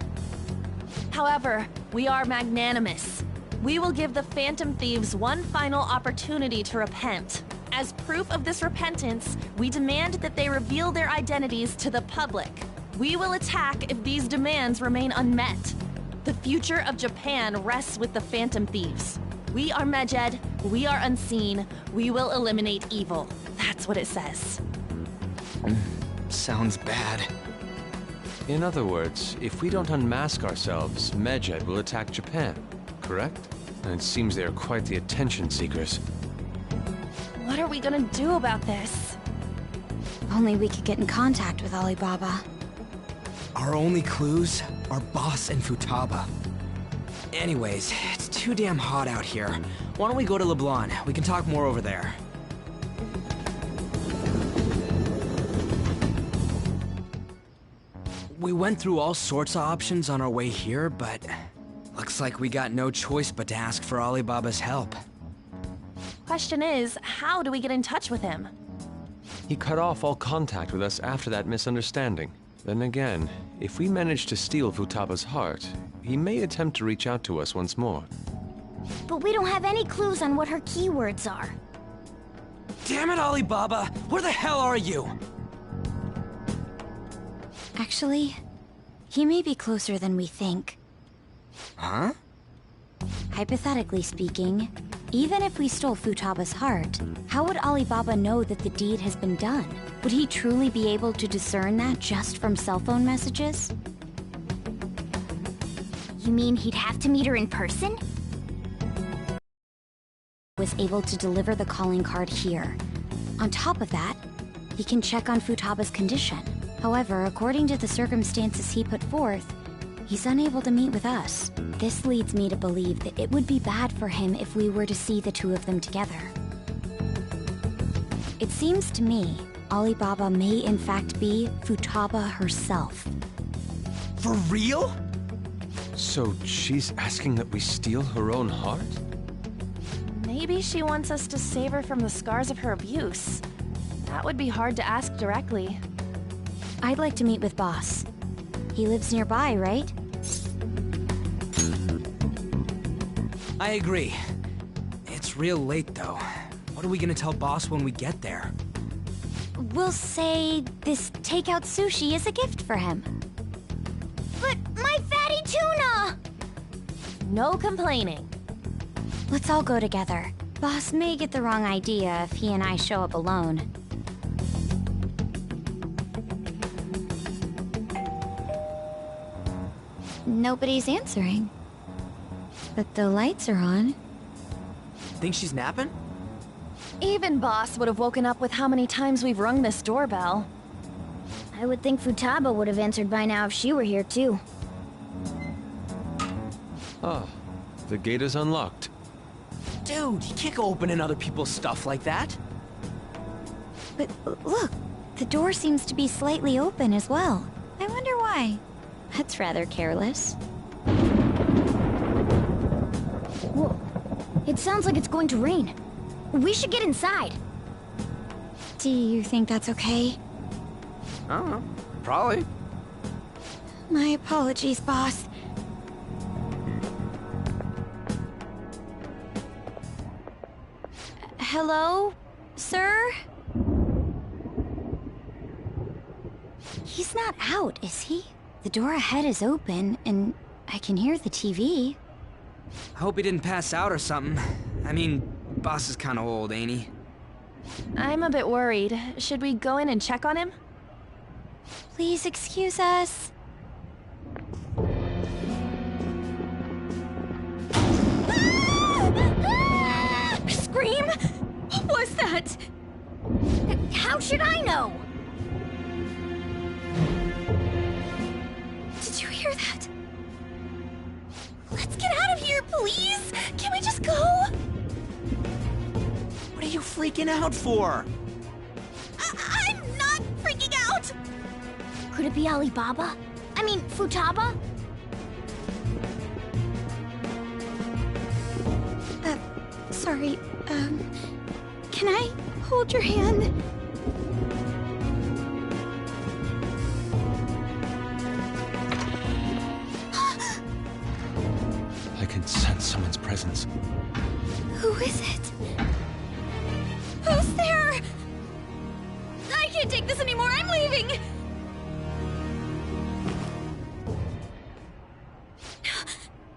However, we are magnanimous. We will give the Phantom Thieves one final opportunity to repent. As proof of this repentance, we demand that they reveal their identities to the public. We will attack if these demands remain unmet. The future of Japan rests with the Phantom Thieves. We are Medjed, we are unseen, we will eliminate evil. That's what it says. Sounds bad. In other words, if we don't unmask ourselves, Medjed will attack Japan, correct? And it seems they are quite the attention seekers. What are we gonna do about this? Only we could get in contact with Alibaba. Our only clues are Boss and Futaba. Anyways, it's too damn hot out here. Why don't we go to Leblon? We can talk more over there. We went through all sorts of options on our way here, but looks like we got no choice but to ask for Alibaba's help. Question is, how do we get in touch with him? He cut off all contact with us after that misunderstanding. Then again, if we manage to steal Futaba's heart, he may attempt to reach out to us once more. But we don't have any clues on what her keywords are. Damn it, Alibaba! Where the hell are you? Actually, he may be closer than we think. Huh? Hypothetically speaking, even if we stole Futaba's heart, how would Alibaba know that the deed has been done? Would he truly be able to discern that just from cell phone messages? You mean he'd have to meet her in person? Was able to deliver the calling card here. On top of that, he can check on Futaba's condition. However, according to the circumstances he put forth, he's unable to meet with us. This leads me to believe that it would be bad for him if we were to see the two of them together. It seems to me Alibaba may in fact be Futaba herself. For real? So she's asking that we steal her own heart? Maybe she wants us to save her from the scars of her abuse. That would be hard to ask directly. I'd like to meet with Boss. He lives nearby, right? I agree. It's real late, though. What are we gonna tell Boss when we get there? We'll say this takeout sushi is a gift for him. But my fatty tuna! No complaining. Let's all go together. Boss may get the wrong idea if he and I show up alone. Nobody's answering. But the lights are on. Think she's napping? Even Boss would have woken up with how many times we've rung this doorbell. I would think Futaba would have answered by now if she were here too. Ah, the gate is unlocked. Dude, you can't go opening other people's stuff like that. But look, the door seems to be slightly open as well. I wonder why. That's rather careless. Whoa. It sounds like it's going to rain. We should get inside. Do you think that's okay? I don't know. Probably. My apologies, Boss. Hello, sir? He's not out, is he? The door ahead is open, and I can hear the TV. I hope he didn't pass out or something. I mean, Boss is kinda old, ain't he? I'm a bit worried. Should we go in and check on him? Please excuse us. Scream? What was that? How should I know? Did you hear that? Let's get out of here, please! Can we just go? What are you freaking out for? I'm Could it be Alibaba? I mean, Futaba? Sorry, can I hold your hand? I can sense someone's presence. Who is it? Who's there? I can't take this anymore. I'm leaving.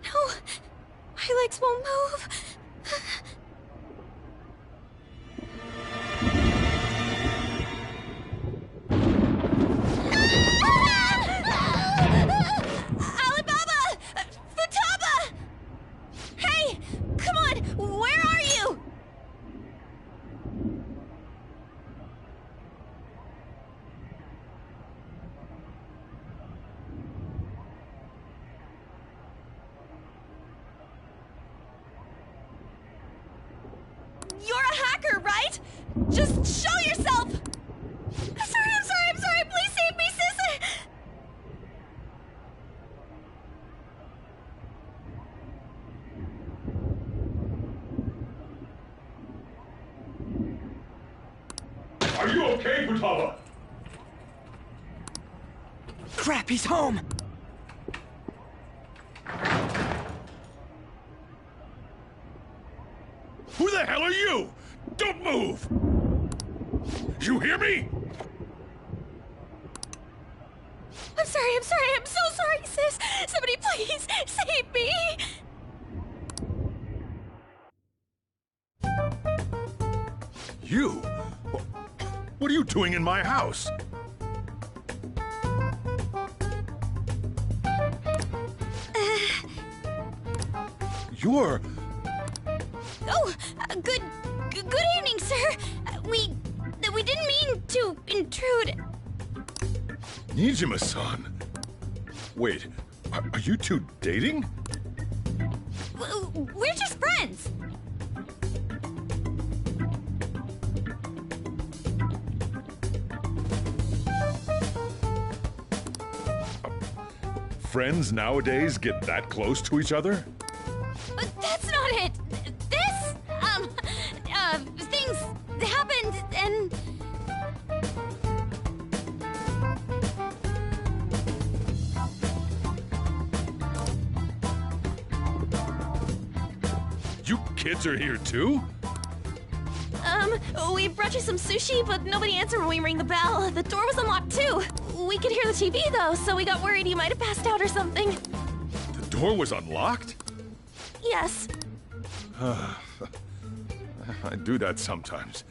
No, my legs won't move. Alibaba! Futaba! Hey, come on, where are you? You're a hacker, right? Just show yourself! I'm sorry, please save me, sis! Are you okay, Futaba? Crap, he's home! Who the hell are you? Don't move! You hear me? I'm so sorry, sis! Somebody please save me! You? What are you doing in my house? You're... Oh, good evening, sir. We didn't mean to intrude. Nijima-san. Wait, are you two dating? We're just friends. Friends nowadays get that close to each other? But that's not it. This, things happened and... You kids are here too? We brought you some sushi, but nobody answered when we rang the bell. The door was unlocked too. We could hear the TV though, so we got worried you might have passed out or something. The door was unlocked? Yes. I do that sometimes.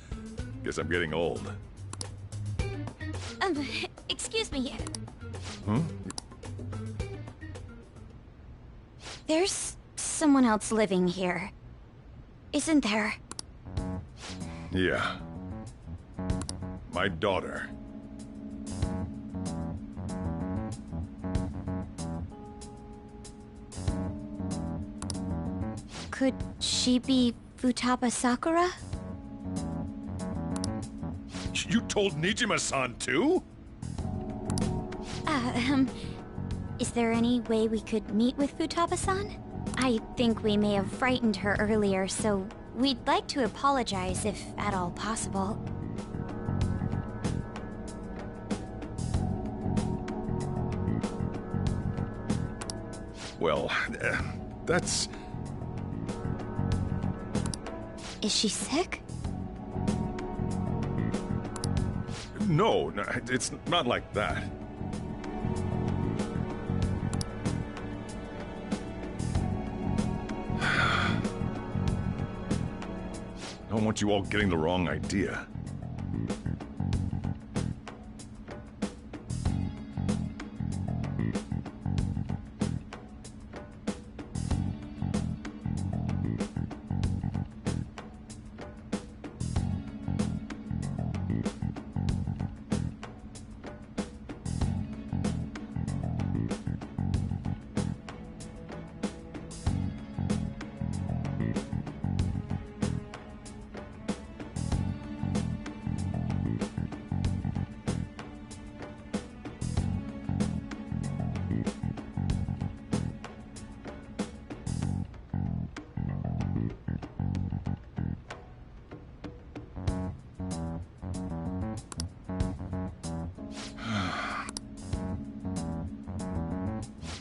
Guess I'm getting old. Excuse me. Hmm? There's someone else living here, isn't there? Yeah. My daughter. Could she be Futaba Sakura? You told Nijima-san too? Is there any way we could meet with Futaba-san? I think we may have frightened her earlier, so we'd like to apologize if at all possible. Well, that's... Is she sick? No, it's not like that. I don't want you all getting the wrong idea.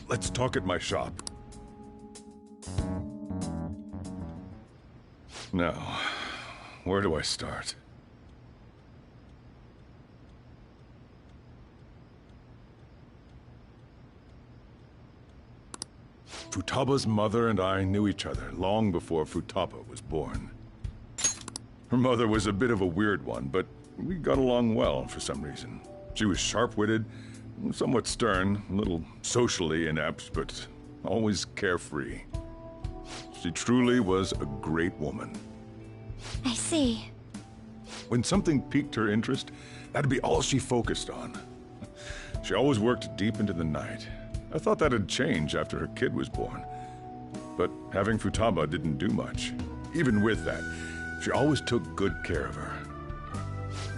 Let's talk at my shop. Now, where do I start? Futaba's mother and I knew each other long before Futaba was born. Her mother was a bit of a weird one, but we got along well for some reason. She was sharp-witted, somewhat stern, a little socially inept, but always carefree. She truly was a great woman. I see. When something piqued her interest, that'd be all she focused on. She always worked deep into the night. I thought that'd change after her kid was born. But having Futaba didn't do much. Even with that, she always took good care of her.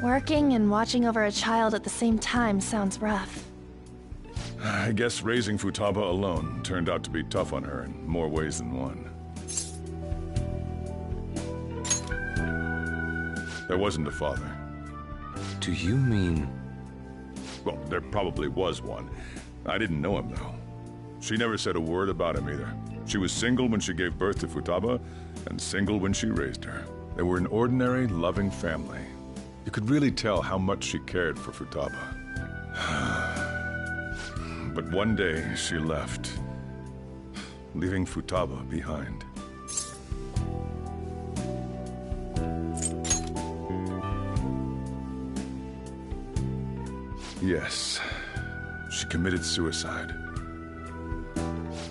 Working and watching over a child at the same time sounds rough. I guess raising Futaba alone turned out to be tough on her in more ways than one. There wasn't a father. Do you mean... Well, there probably was one. I didn't know him, though. She never said a word about him either. She was single when she gave birth to Futaba, and single when she raised her. They were an ordinary, loving family. You could really tell how much she cared for Futaba. But one day, she left, leaving Futaba behind. Yes, she committed suicide.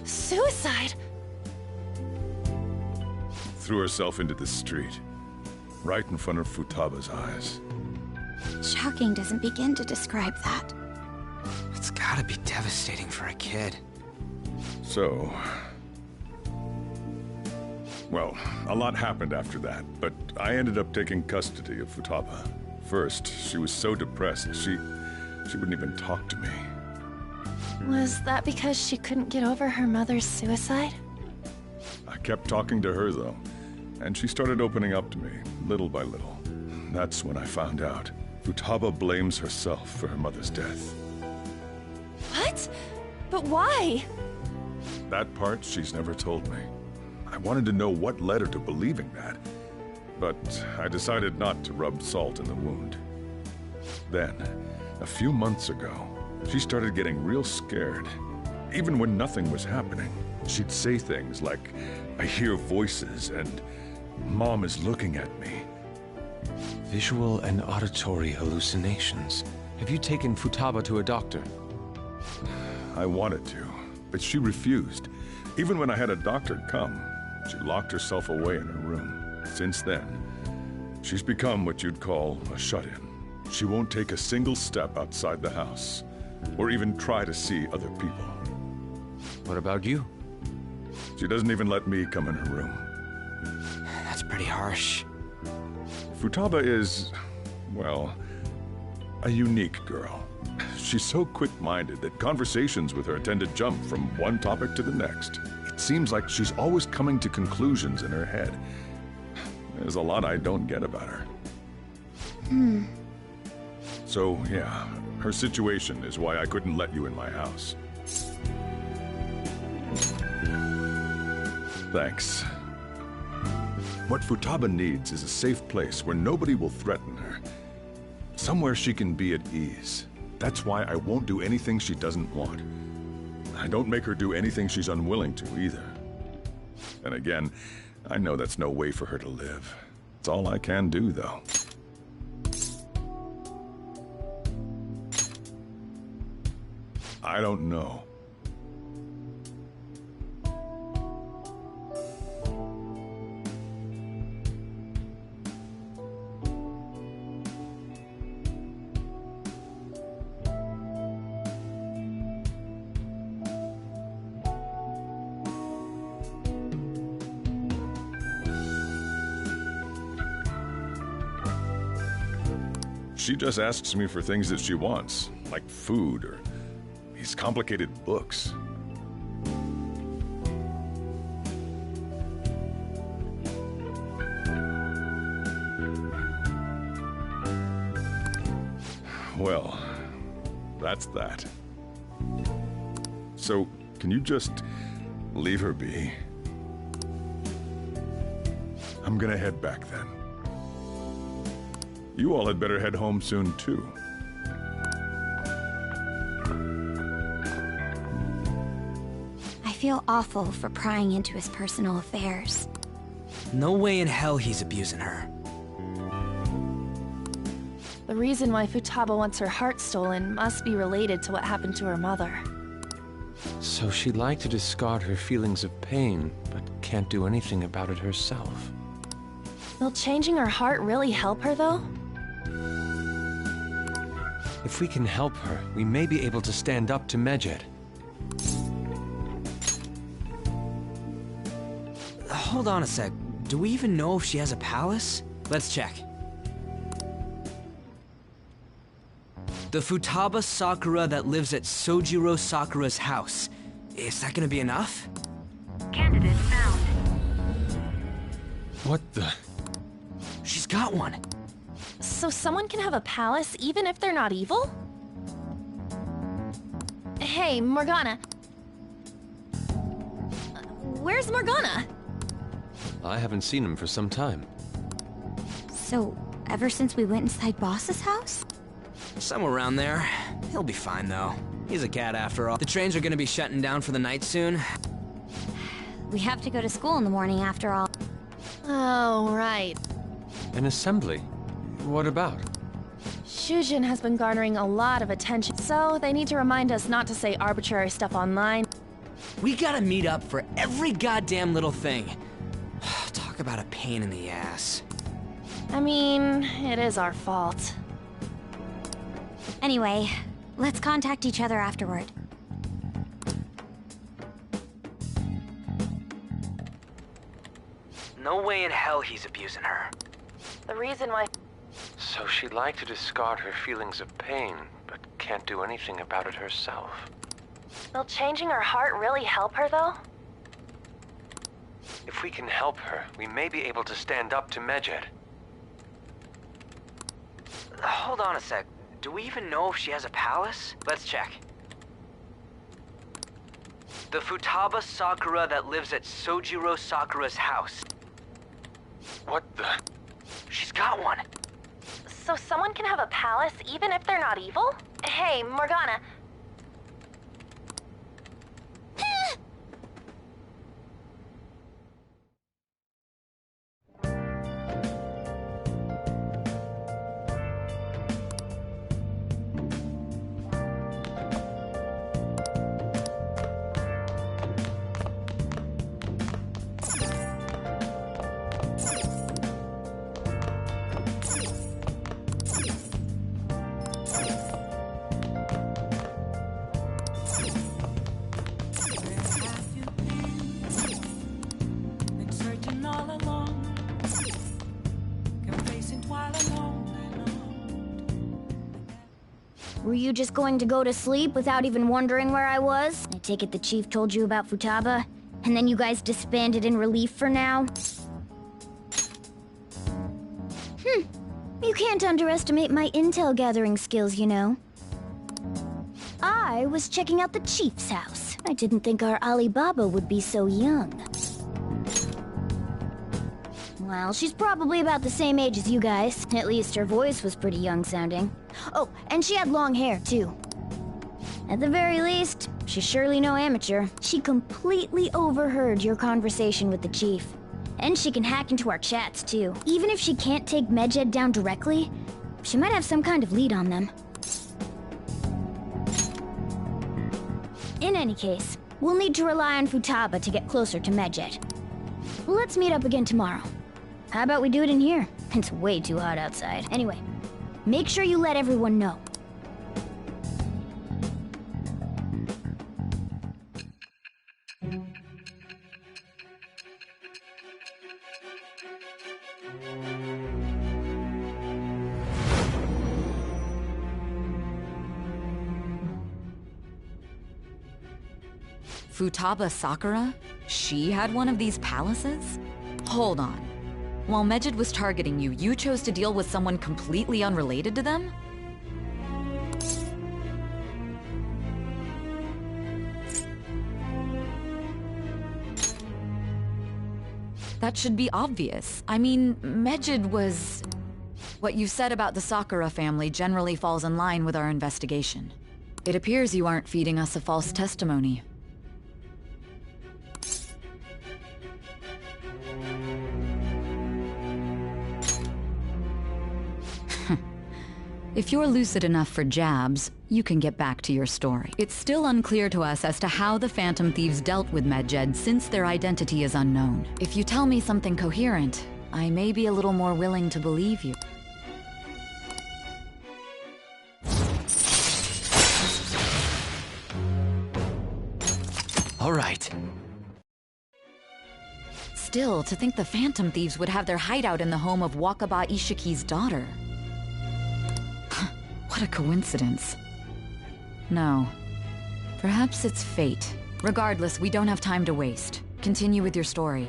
Suicide? Threw herself into the street, right in front of Futaba's eyes. Shocking doesn't begin to describe that. It's gotta be devastating for a kid. So... Well, a lot happened after that, but I ended up taking custody of Futaba. First, she was so depressed, she wouldn't even talk to me. Was that because she couldn't get over her mother's suicide? I kept talking to her, though, and she started opening up to me, little by little. That's when I found out. Futaba blames herself for her mother's death. What? But why? That part she's never told me. I wanted to know what led her to believing that, but I decided not to rub salt in the wound. Then, a few months ago, she started getting real scared. Even when nothing was happening, she'd say things like, "I hear voices," and "Mom is looking at me." Visual and auditory hallucinations. Have you taken Futaba to a doctor? I wanted to, but she refused. Even when I had a doctor come, she locked herself away in her room. Since then, she's become what you'd call a shut-in. She won't take a single step outside the house, or even try to see other people. What about you? She doesn't even let me come in her room. That's pretty harsh. Futaba is, well, a unique girl. She's so quick-minded that conversations with her tend to jump from one topic to the next. It seems like she's always coming to conclusions in her head. There's a lot I don't get about her. So, yeah, her situation is why I couldn't let you in my house. Thanks. What Futaba needs is a safe place where nobody will threaten her. Somewhere she can be at ease. That's why I won't do anything she doesn't want. I don't make her do anything she's unwilling to, either. And again, I know that's no way for her to live. It's all I can do, though. I don't know. She just asks me for things that she wants, like food or these complicated books. Well, that's that. So, Can you just leave her be? I'm gonna head back then. You all had better head home soon, too. I feel awful for prying into his personal affairs. No way in hell he's abusing her. The reason why Futaba wants her heart stolen must be related to what happened to her mother. So she'd like to discard her feelings of pain, but can't do anything about it herself. Will changing her heart really help her, though? If we can help her, we may be able to stand up to Medjed. Hold on a sec. Do we even know if she has a palace? Let's check. The Futaba Sakura that lives at Sojiro Sakura's house. Is that gonna be enough? Candidate found. What the? She's got one. So someone can have a palace even if they're not evil? Hey, Morgana. Where's Morgana? I haven't seen him for some time. So, ever since we went inside Boss's house? Somewhere around there. He'll be fine, though. He's a cat after all. The trains are gonna be shutting down for the night soon. We have to go to school in the morning after all. Oh, right. An assembly? What about? Shujin has been garnering a lot of attention, so they need to remind us not to say arbitrary stuff online. We gotta meet up for every goddamn little thing. Talk about a pain in the ass. I mean, it is our fault. Anyway, let's contact each other afterward. No way in hell he's abusing her. The reason why... So she'd like to discard her feelings of pain, but can't do anything about it herself. Will changing her heart really help her, though? If we can help her, we may be able to stand up to Medjed. Hold on a sec. Do we even know if she has a palace? Let's check. The Futaba Sakura that lives at Sojiro Sakura's house. What the? She's got one. So someone can have a palace even if they're not evil? Hey, Morgana. Were you just going to go to sleep without even wondering where I was? I take it the chief told you about Futaba, and then you guys disbanded in relief for now? You can't underestimate my intel gathering skills, you know. I was checking out the chief's house. I didn't think our Alibaba would be so young. Well, she's probably about the same age as you guys. At least her voice was pretty young sounding. Oh, and she had long hair, too. At the very least, she's surely no amateur. She completely overheard your conversation with the chief. And she can hack into our chats, too. Even if she can't take Medjed down directly, she might have some kind of lead on them. In any case, we'll need to rely on Futaba to get closer to Medjed. Let's meet up again tomorrow. How about we do it in here? It's way too hot outside. Anyway, make sure you let everyone know. Futaba Sakura? She had one of these palaces? Hold on. While Medjed was targeting you, you chose to deal with someone completely unrelated to them? That should be obvious. I mean, Mejid was... What you said about the Sakura family generally falls in line with our investigation. It appears you aren't feeding us a false testimony. If you're lucid enough for jabs, you can get back to your story. It's still unclear to us as to how the Phantom Thieves dealt with Medjed since their identity is unknown. If you tell me something coherent, I may be a little more willing to believe you. All right. Still, to think the Phantom Thieves would have their hideout in the home of Wakaba Ishiki's daughter. What a coincidence. No. Perhaps it's fate. Regardless, we don't have time to waste. Continue with your story.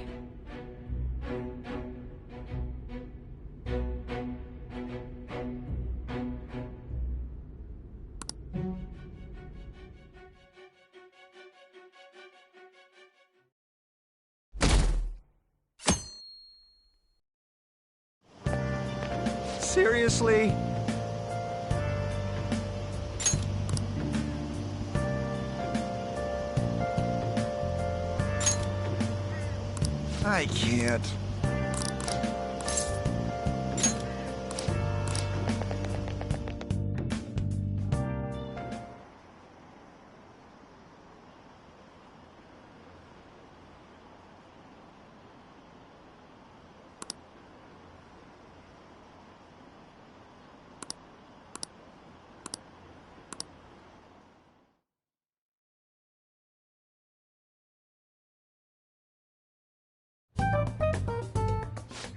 Seriously? I can't.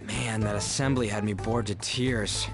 Man, that assembly had me bored to tears.